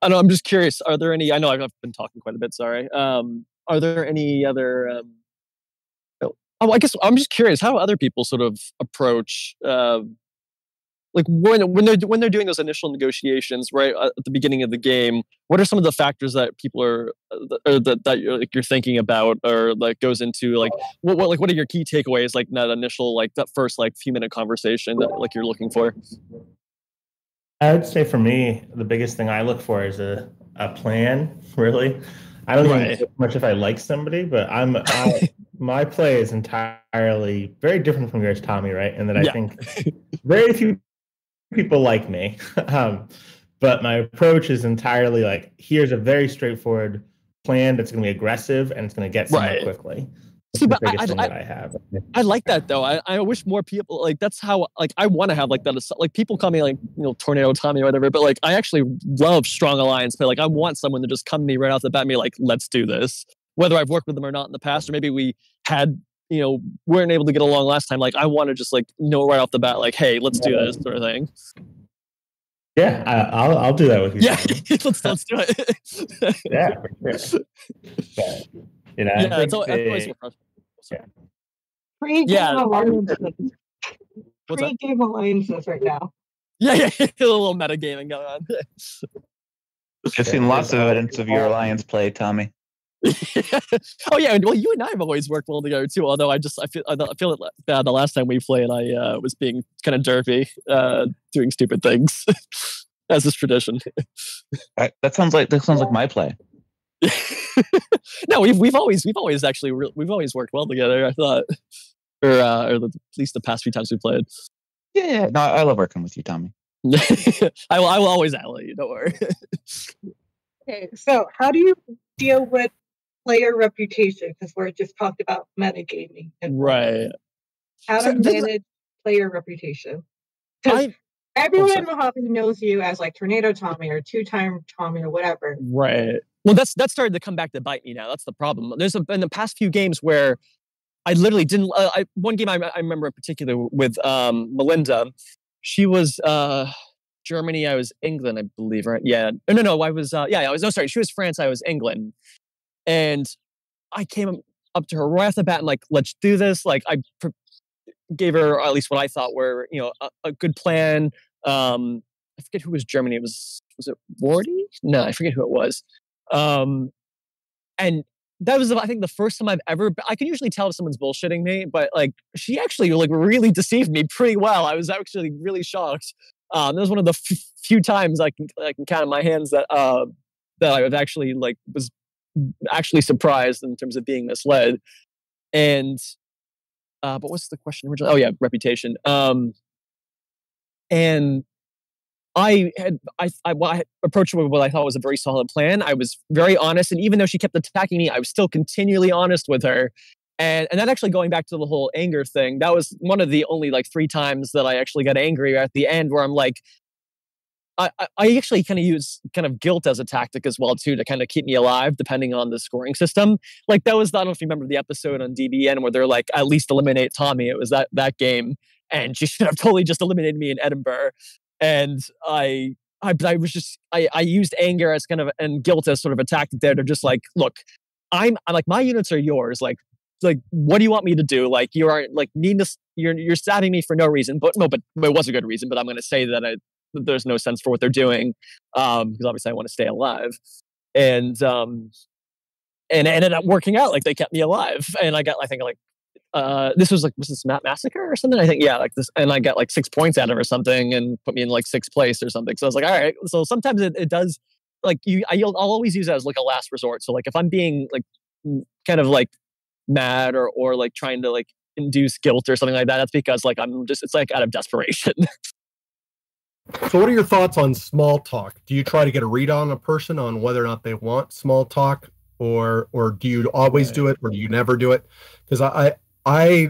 I know, I'm just curious. Are there any? I know I've been talking quite a bit. Sorry. Are there any other? I guess I'm just curious how other people sort of approach. Like when they're doing those initial negotiations right at the beginning of the game, what are some of the factors that people are that you're thinking about, or like goes into like what are your key takeaways, like that initial, like that first like few minute conversation that like you're looking for? I would say for me, the biggest thing I look for is a plan. Really, I don't even care much if I like somebody, but my play is entirely very different from yours, Tommy. Right, and that I think very few people like me, but my approach is entirely like, here's a very straightforward plan that's going to be aggressive and it's going to get somewhere quickly. See, but I have. I like that though. I wish more people, like, that's how, like, I want to have like that. Like, people call me like, Tornado Tommy or whatever, but like I actually love strong alliance play. Like, I want someone to just come to me right off the bat and be like, let's do this, whether I've worked with them or not in the past, or maybe we had weren't able to get along last time. Like, I want to just like know right off the bat, like, hey, let's do this sort of thing. Yeah, I'll do that with you. Yeah, let's do it. Yeah, for sure. But, it's always Pre-game alliances right now. Yeah, a little metagaming going on. I've seen lots of evidence of your alliance play, Tommy. Oh yeah, well, you and I have always worked well together too. Although I feel bad the last time we played, I was being kind of derpy, doing stupid things, as is tradition. That sounds like my play. No, we've always actually we've always worked well together, I thought, or at least the past few times we played. Yeah. No, I love working with you, Tommy. I will always ally you. Don't worry. Okay, so how do you deal with player reputation? Because we're just talked about metagaming. Right. How to manage player reputation. Because everyone in the hobby knows you as like Tornado Tommy or Two-Time Tommy or whatever. Right. Well, that started to come back to bite me now. That's the problem. There's been the past few games where I literally didn't. One game I remember in particular with Melinda. She was Germany. I was England, I believe. Right? Yeah. No. I was. I was. No, sorry. She was France. I was England. And I came up to her right off the bat and like, let's do this. Like, I gave her at least what I thought were, a good plan. I forget who was Germany. Was it Wardy? No, I forget who it was. And that was, I think, the first time I can usually tell if someone's bullshitting me, but like, she actually like really deceived me pretty well. I was actually really shocked. That was one of the few times I can count on my hands that I was actually was actually surprised in terms of being misled. And but what's the question originally? Oh yeah, reputation. And I approached her with what I thought was a very solid plan. I was very honest, and even though she kept attacking me, I was still continually honest with her. And that actually, going back to the whole anger thing, that was one of the only like 3 times that I actually got angry at the end, where I'm like, I actually kind of use kind of guilt as a tactic as well too, to kind of keep me alive, depending on the scoring system. Like, that was, I don't know if you remember the episode on DBN where they're like, at least eliminate Tommy. It was that game, and she should have totally just eliminated me in Edinburgh. and I was just I used anger as kind of and guilt as sort of a tactic there to just like, look, I'm like, my units are yours. Like what do you want me to do? Like, you are like you're stabbing me for no reason, but it was a good reason. But I'm going to say that there's no sense for what they're doing, because obviously I want to stay alive, and it ended up working out. Like, they kept me alive, and I got, I think, like was this massacre or something? I think, yeah, like this, and I got like 6 points out of it or something, and put me in like 6th place or something. So I was like, all right. So sometimes it does, like, I'll always use it as like a last resort. So like if I'm being like kind of like mad or like trying to like induce guilt or something like that, that's because like it's like out of desperation. So what are your thoughts on small talk? Do you try to get a read on a person on whether or not they want small talk, or do you always do it, or do you never do it? Because I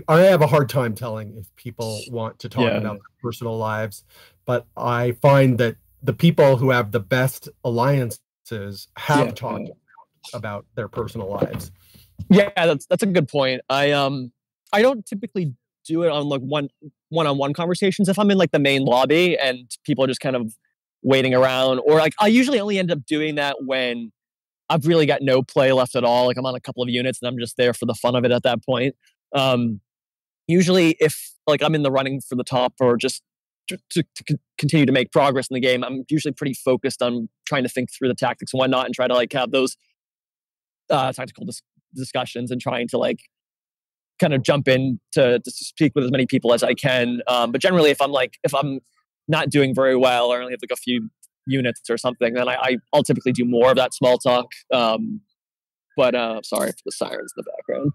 have a hard time telling if people want to talk about their personal lives, but I find that the people who have the best alliances have talked about their personal lives. Yeah, that's a good point. I don't typically do it on like one-on-one conversations. If I'm in like the main lobby and people are just kind of waiting around, or like I usually only end up doing that when I've really got no play left at all. Like, I'm on a couple of units and I'm just there for the fun of it at that point. Usually if like I'm in the running for the top, or just to continue to make progress in the game, I'm usually pretty focused on trying to think through the tactics and whatnot, and try to like have those tactical discussions, and trying to like kind of jump in to speak with as many people as I can. But generally, if I'm not doing very well, or only have like a few units or something, then I'll typically do more of that small talk. But sorry for the sirens in the background.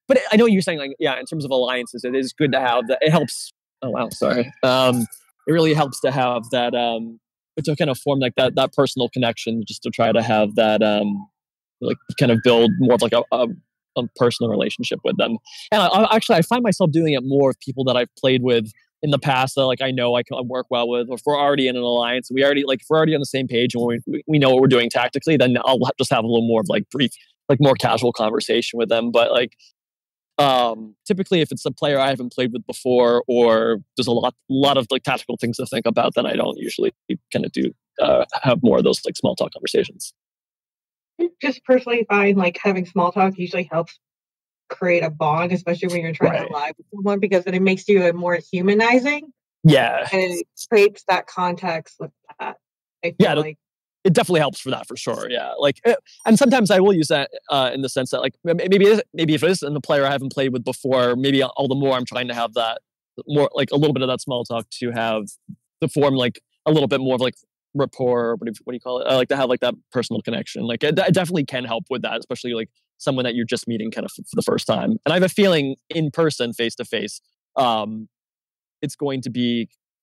But I know what you're saying, like, yeah, in terms of alliances, it is good to have that. It helps. Oh wow, sorry. It really helps to have that, to kind of form like that personal connection, just to try to have that, like, kind of build more of like a personal relationship with them. And I find myself doing it more with people that I've played with in the past, that like I know I can work well with, or if we're already in an alliance, if we're already on the same page, and we know what we're doing tactically, then I'll just have a little more of like brief, like more casual conversation with them. But like, typically if it's a player I haven't played with before, or there's a lot of like tactical things to think about, then I don't usually kind of do have more of those like small talk conversations. I just personally find like having small talk usually helps create a bond, especially when you're trying to live with someone, because then it makes you more humanizing. Yeah. And it creates that context with that. I feel like it definitely helps for that, for sure. Yeah. Like, and sometimes I will use that in the sense that like maybe if it isn't a player I haven't played with before, maybe all the more I'm trying to have that more, like a little bit of that small talk to form like a little bit more of like rapport. What do you call it? I like to have like that personal connection. Like it definitely can help with that, especially like someone that you're just meeting kind of for the first time. And I have a feeling in person, face to face,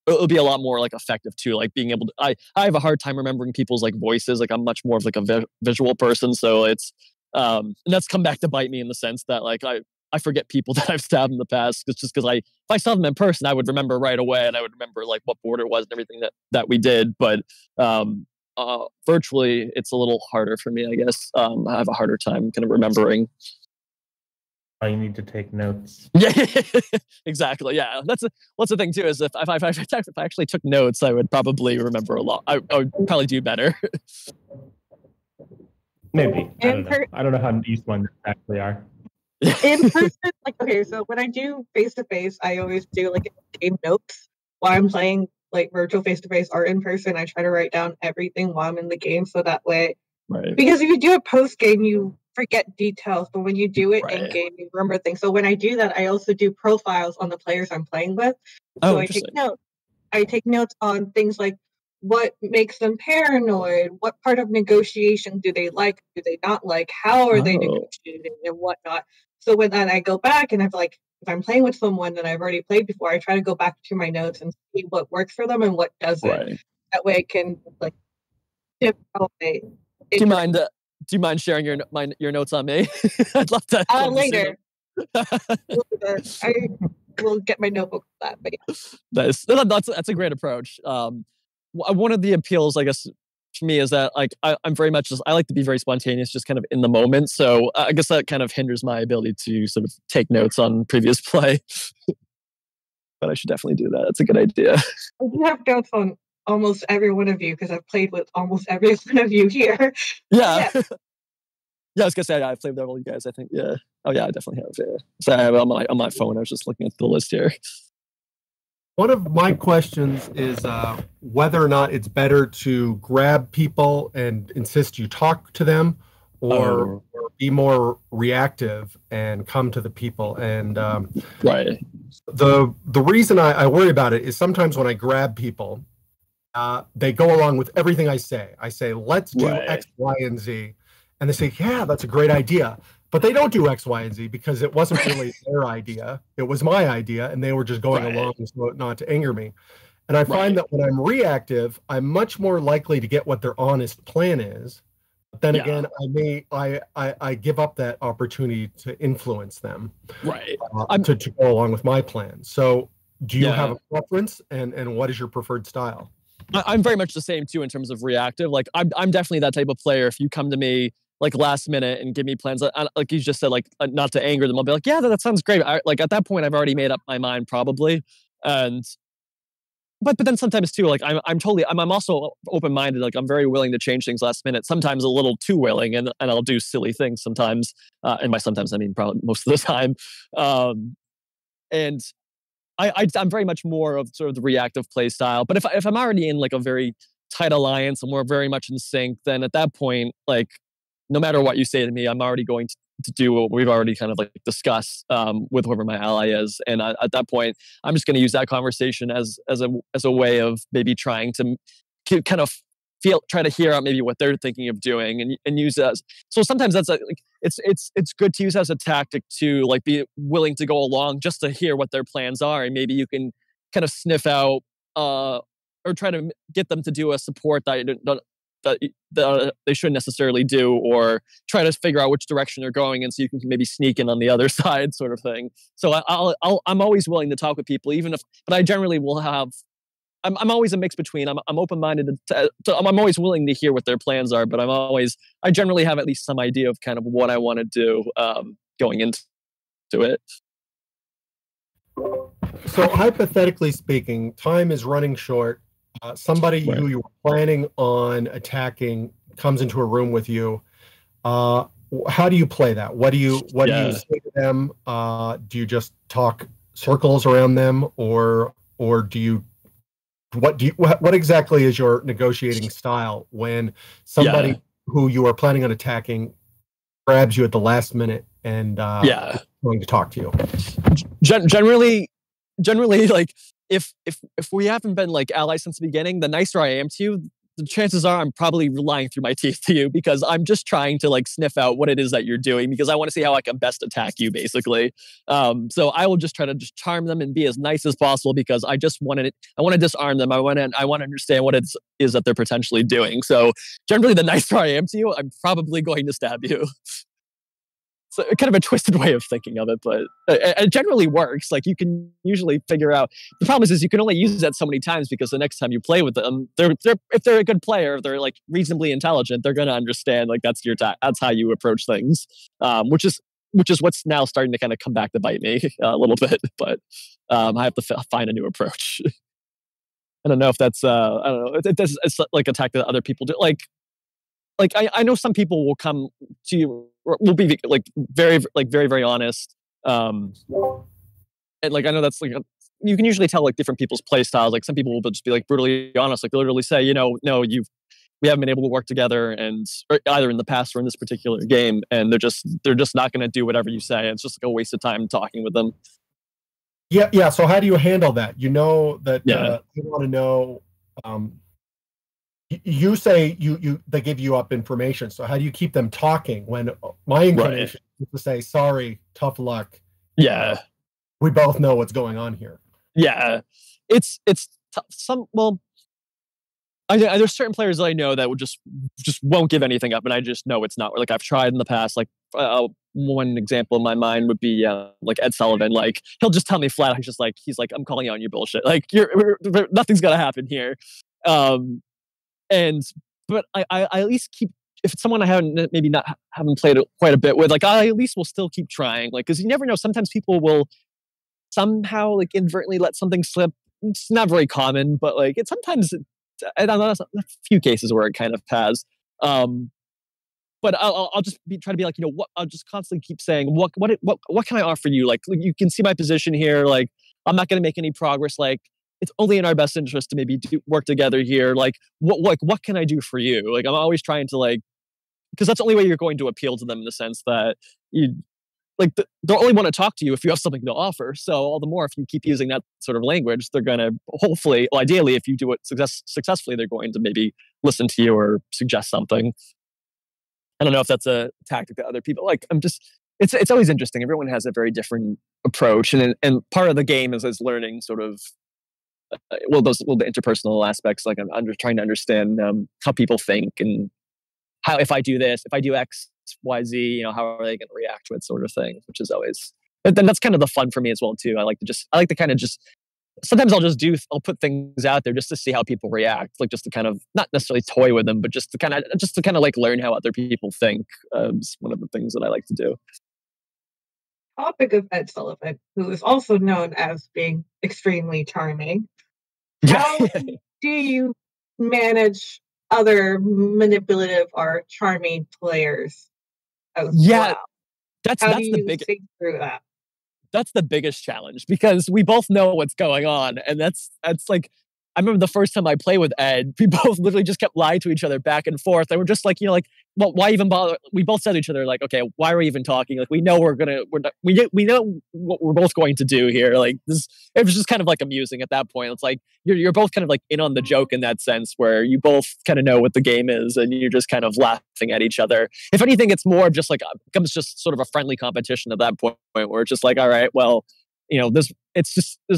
it'll be a lot more like effective too. Like being able to, I have a hard time remembering people's like voices. Like I'm much more of like a visual person. So it's, and that's come back to bite me in the sense that like I forget people that I've stabbed in the past. It's just because if I saw them in person, I would remember right away, and I would remember like what board it was and everything that we did. But virtually, it's a little harder for me, I guess. I have a harder time kind of remembering. Oh, you need to take notes. Yeah, exactly. Yeah, that's the thing too. Is if I actually took notes, I would probably remember a lot. I would probably do better. Maybe. I don't know how these ones actually are. In person, like, okay, so when I do face-to-face, I always do like game notes while I'm playing like virtual face-to-face or in person. I try to write down everything while I'm in the game, so that way, because if you do it post-game, you forget details, but when you do it in-game, you remember things. So when I do that, I also do profiles on the players I'm playing with. So I take notes. I take notes on things like what makes them paranoid, what part of negotiation do they like, do they not like, how are they negotiating, and whatnot. So when then I go back and if I'm playing with someone that I've already played before, I try to go back to my notes and see what works for them and what doesn't. That way I can like dip away. Do you mind sharing your notes on me? I'd love to. Later. I will get my notebook for that. But yeah. That's a great approach. One of the appeals, I guess, for me is that like I'm very much I like to be very spontaneous, just kind of in the moment. So I guess that kind of hinders my ability to sort of take notes on previous play. but I should definitely do that. That's a good idea. I do have notes on almost every one of you because I've played with almost every one of you here. Yeah. Yeah, I was gonna say I've played with all you guys. I think, yeah. Oh yeah, I definitely have. Yeah. So I have it on my phone. I was just looking at the list here. One of my questions is whether or not it's better to grab people and insist you talk to them, or be more reactive and come to the people. And right. The reason I worry about it is sometimes when I grab people, they go along with everything I say. I say, let's do X, Y, and Z. And they say, yeah, that's a great idea. But they don't do X, Y, and Z because it wasn't really their idea. It was my idea, and they were just going along so not to anger me. And I find that when I'm reactive, I'm much more likely to get what their honest plan is. But then again, I give up that opportunity to influence them, to go along with my plan. So do you have a preference, and what is your preferred style? I'm very much the same too in terms of reactive. Like I'm definitely that type of player. If you come to me like last minute and give me plans, like you just said, like not to anger them, I'll be like, yeah, that sounds great. Like at that point, I've already made up my mind probably. And but then sometimes too, like I'm also open-minded. Like I'm very willing to change things last minute. Sometimes a little too willing, and I'll do silly things sometimes. And by sometimes I mean probably most of the time. And I'm very much more of sort of the reactive play style. But if I'm already in like a very tight alliance and we're very much in sync, then at that point, like no matter what you say to me, I'm already going to do what we've already kind of like discussed with whoever my ally is. And at that point, I'm just going to use that conversation as a way of maybe trying to kind of try to hear out maybe what they're thinking of doing, and use that. So sometimes that's like it's good to use as a tactic to like be willing to go along just to hear what their plans are, and maybe you can kind of sniff out or try to get them to do a support that they shouldn't necessarily do, or try to figure out which direction they're going in, so you can maybe sneak in on the other side, sort of thing. So I'm always willing to talk with people, but I generally will have. I'm always a mix between. I'm open-minded. I'm always willing to hear what their plans are, but I generally have at least some idea of kind of what I want to do going into it. So hypothetically speaking, time is running short. Somebody who you're planning on attacking comes into a room with you. How do you play that? What do you say to them? Do you just talk circles around them, or do you? What exactly is your negotiating style when somebody who you are planning on attacking grabs you at the last minute and is going to talk to you? Generally, like if we haven't been like allies since the beginning, the nicer I am to you, the chances are I'm probably lying through my teeth to you, because I'm just trying to like sniff out what it is that you're doing, because I want to see how I can best attack you, basically. So I will just try to just charm them and be as nice as possible, because I want to disarm them. I want to understand what it is that they're potentially doing. So generally, the nicer I am to you, I'm probably going to stab you. So kind of a twisted way of thinking of it, but it generally works. Like you can usually figure out. The problem is you can only use that so many times, because the next time you play with them, if they're a good player, if they're like reasonably intelligent, they're going to understand like that's how you approach things, which is what's now starting to kind of come back to bite me a little bit. But I have to find a new approach. I don't know if that's I don't know. It's like a tactic that other people do. Like I know some people will come to you, will be like very very honest, and like I know that's like you can usually tell like different people's play styles. Like some people will just be like brutally honest, like they'll literally say, no, we haven't been able to work together, and either in the past or in this particular game, and they're just not going to do whatever you say. It's just like a waste of time talking with them. Yeah. So how do you handle that? You know that you want to know. You say they give you up information. So how do you keep them talking when my inclination is to say, sorry, tough luck. Yeah. We both know what's going on here. Yeah. It's there's certain players that I know that would just won't give anything up, and I just know it's not. Like I've tried in the past. Like one example in my mind would be like Ed Sullivan. Like he'll just tell me flat. He's like, I'm calling you on your bullshit. Like nothing's gonna happen here. But I at least keep, if it's someone I haven't played it quite a bit with, like I at least will still keep trying, like because you never know. Sometimes people will somehow like inadvertently let something slip. It's not very common, but like it sometimes, I don't know, a few cases where it kind of has. But I'll just try to be like, what, I'll just constantly keep saying, what can I offer you? Like, you can see my position here. Like, I'm not going to make any progress. Like, it's only in our best interest to maybe work together here. Like, what can I do for you? Like, I'm always trying to like, because that's the only way you're going to appeal to them in the sense that you like they'll only want to talk to you if you have something to offer. So all the more if you keep using that sort of language, they're going to hopefully, well, ideally, if you do it successfully, they're going to maybe listen to you or suggest something. I don't know if that's a tactic that other people like. It's always interesting. Everyone has a very different approach, and part of the game is learning sort of the interpersonal aspects. Like I'm trying to understand how people think and how if I do this, if I do X, Y, Z, how are they going to react to it, sort of thing. Which is always, but then that's kind of the fun for me as well too. I like to kind of just. Sometimes I'll put things out there just to see how people react, like just to kind of not necessarily toy with them, but just to kind of like learn how other people think. Is one of the things that I like to do. Topic of Ed Sullivan, who is also known as being extremely charming. How do you manage other manipulative or charming players? Well? That's the biggest. Think through that? That's the biggest challenge because we both know what's going on. And that's like, I remember the first time I played with Ed, we both literally just kept lying to each other back and forth. And we're just like, well, why even bother? We both said to each other, like, okay, why are we even talking? Like, we know we know what we're both going to do here. Like this, it was just kind of like amusing at that point. It's like, you're both kind of like in on the joke in that sense where you both kind of know what the game is and you're just kind of laughing at each other. If anything, it's more just like, becomes just sort of a friendly competition at that point where it's just like, all right, well, there's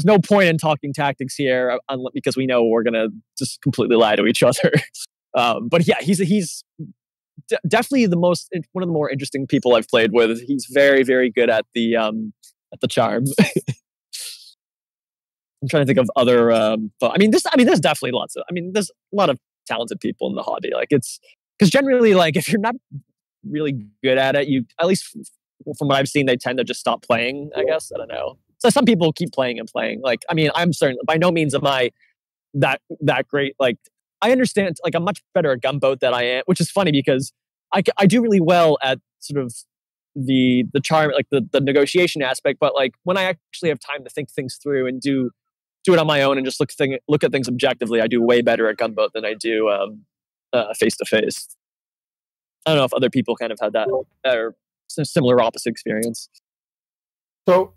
no point in talking tactics here because we know we're gonna just completely lie to each other. But yeah, he's definitely one of the more interesting people I've played with. He's very, very good at the charm. I'm trying to think of other. There's definitely there's a lot of talented people in the hobby. Like it's because generally, like if you're not really good at it, you at least from what I've seen, they tend to just stop playing. I guess I don't know. So some people keep playing and playing. Like, I'm certain by no means am I that great. Like, I understand, like, I'm much better at gunboat than I am, which is funny because I do really well at sort of the charm, like the negotiation aspect. But like when I actually have time to think things through and do it on my own and just look at things objectively, I do way better at gunboat than I do face to face. I don't know if other people kind of had that or similar opposite experience. So,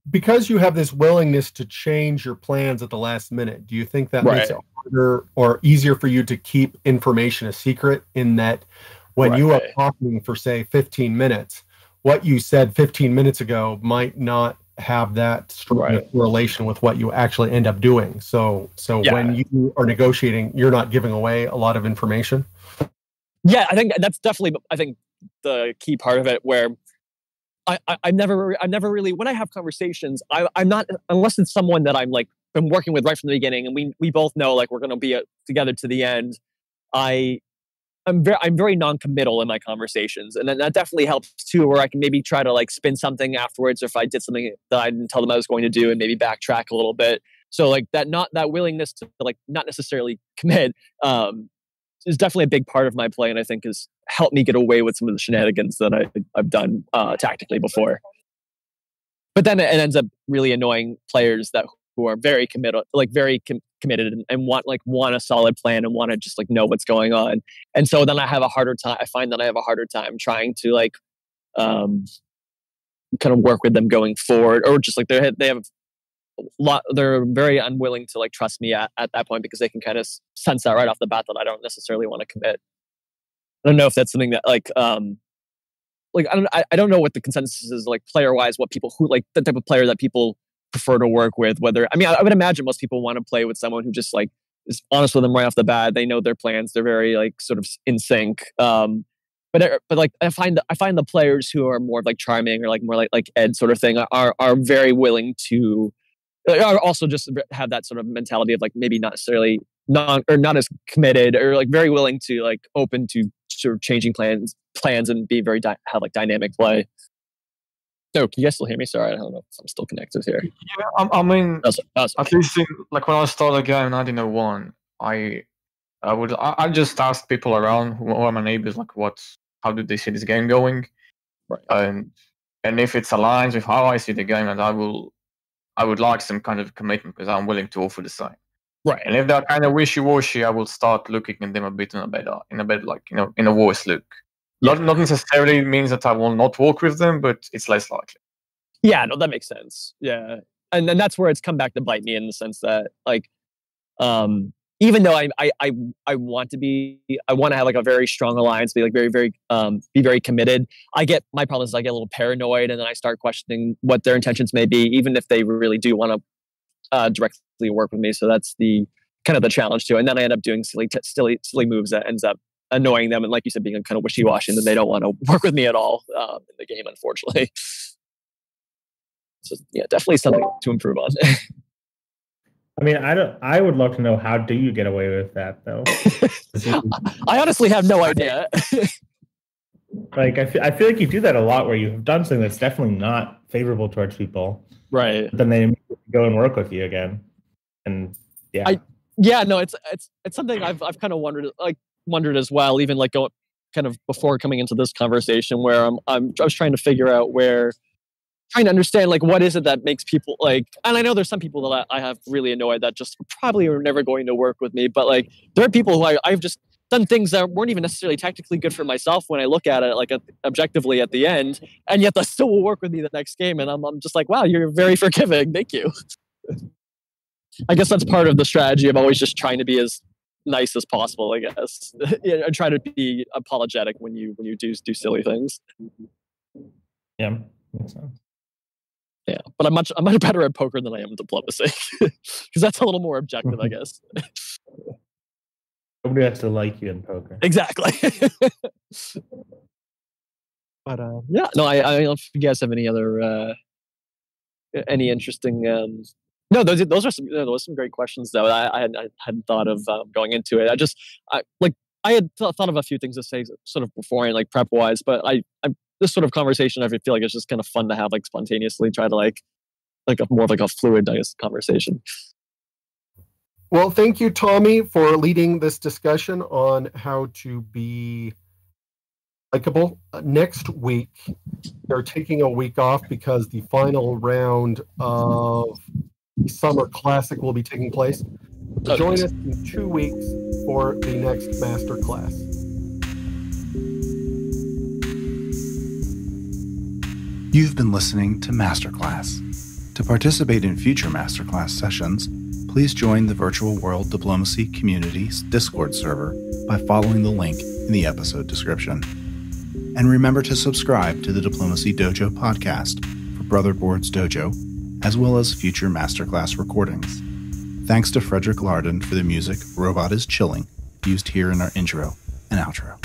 because you have this willingness to change your plans at the last minute, do you think that makes it harder or easier for you to keep information a secret in that when you are talking for, say, 15 minutes, what you said 15 minutes ago might not have that strong relation with what you actually end up doing. So when you are negotiating, you're not giving away a lot of information? Yeah, I think that's definitely, the key part of it where I never really, when I have conversations, I'm not, unless it's someone that I'm like been working with right from the beginning and we both know like we're going to be together to the end. I'm very non-committal in my conversations, and then that definitely helps too, where I can maybe try to like spin something afterwards, or if I did something that I didn't tell them I was going to do, and maybe backtrack a little bit. So like that willingness to like not necessarily commit is definitely a big part of my play, and I think has helped me get away with some of the shenanigans that I've done tactically before. But then it ends up really annoying players who are very committed, like committed and want a solid plan and want to just like know what's going on. And so then I find that I have a harder time trying to like kind of work with them going forward, or just like they're very unwilling to like trust me at that point, because they can kind of sense that right off the bat that I don't necessarily want to commit. I don't know if that's something that I don't know what the consensus is like player wise, what people who like the type of player that people prefer to work with. I would imagine most people want to play with someone who just like is honest with them right off the bat. They know their plans. They're very like sort of in sync. But like I find the players who are more like charming or like more like Ed sort of thing are very willing to are also just have that sort of mentality of like maybe not necessarily not as committed, or like very willing to like open to sort of changing plans and be very have like dynamic play. No, can you guys still hear me? Sorry, I don't know if I'm still connected here. Yeah, I mean, That's at least like when I started the game in 1901, I just asked people around who are my neighbors, like how do they see this game going, right. And if it's aligned with how I see the game, and I would like some kind of commitment because I'm willing to offer the same. Right. And if they're kind of wishy-washy, I will start looking at them a bit in a bit like in a worse look. Yeah. Not necessarily means that I will not work with them, but it's less likely. Yeah, no, that makes sense. Yeah, and then that's where it's come back to bite me in the sense that like, even though I want to have like a very strong alliance, be like very be very committed. My problem is I get a little paranoid, and then I start questioning what their intentions may be, even if they really do want to directly work with me. So that's the kind of the challenge too. And then I end up doing silly moves that ends up annoying them, and like you said, being kind of wishy-washy, and then they don't want to work with me at all in the game, unfortunately. So yeah, definitely something to improve on. I mean, I would love to know, how do you get away with that though? I honestly have no idea. Like I feel like you do that a lot, where you've done something that's definitely not favorable towards people, right? But then they go and work with you again, and yeah, it's something I've kind of wondered as well, even like kind of before coming into this conversation, where I was trying to figure out trying to understand like what is it that makes people like, and I know there's some people that I have really annoyed that just probably are never going to work with me, but like there are people who I've just done things that weren't even necessarily technically good for myself when I look at it like objectively at the end, and yet they still will work with me the next game, and I'm just like, wow, you're very forgiving, thank you. I guess that's part of the strategy of always just trying to be as nice as possible, I guess. And try to be apologetic when you do silly things. Yeah, makes sense. Yeah, but I'm much better at poker than I am diplomacy, because that's a little more objective, I guess. Nobody has to like you in poker. Exactly. But yeah, no, I don't know if you guys have any other any interesting. No, those are some great questions though. I hadn't thought of going into it. I had thought of a few things to say sort of beforehand, like prep wise, but this sort of conversation, I feel like it's just kind of fun to have, like spontaneously try to like more of like a fluid, I guess, conversation. Well, thank you, Tommy, for leading this discussion on how to be likable. Next week, they're taking a week off because the final round of the Summer Classic will be taking place. So join us in 2 weeks for the next Masterclass. You've been listening to Masterclass. To participate in future Masterclass sessions, please join the Virtual World Diplomacy Community's Discord server by following the link in the episode description. And remember to subscribe to the Diplomacy Dojo podcast for Brother Board's Dojo, as well as future Masterclass recordings. Thanks to Frederick Larden for the music Robot is Chilling, used here in our intro and outro.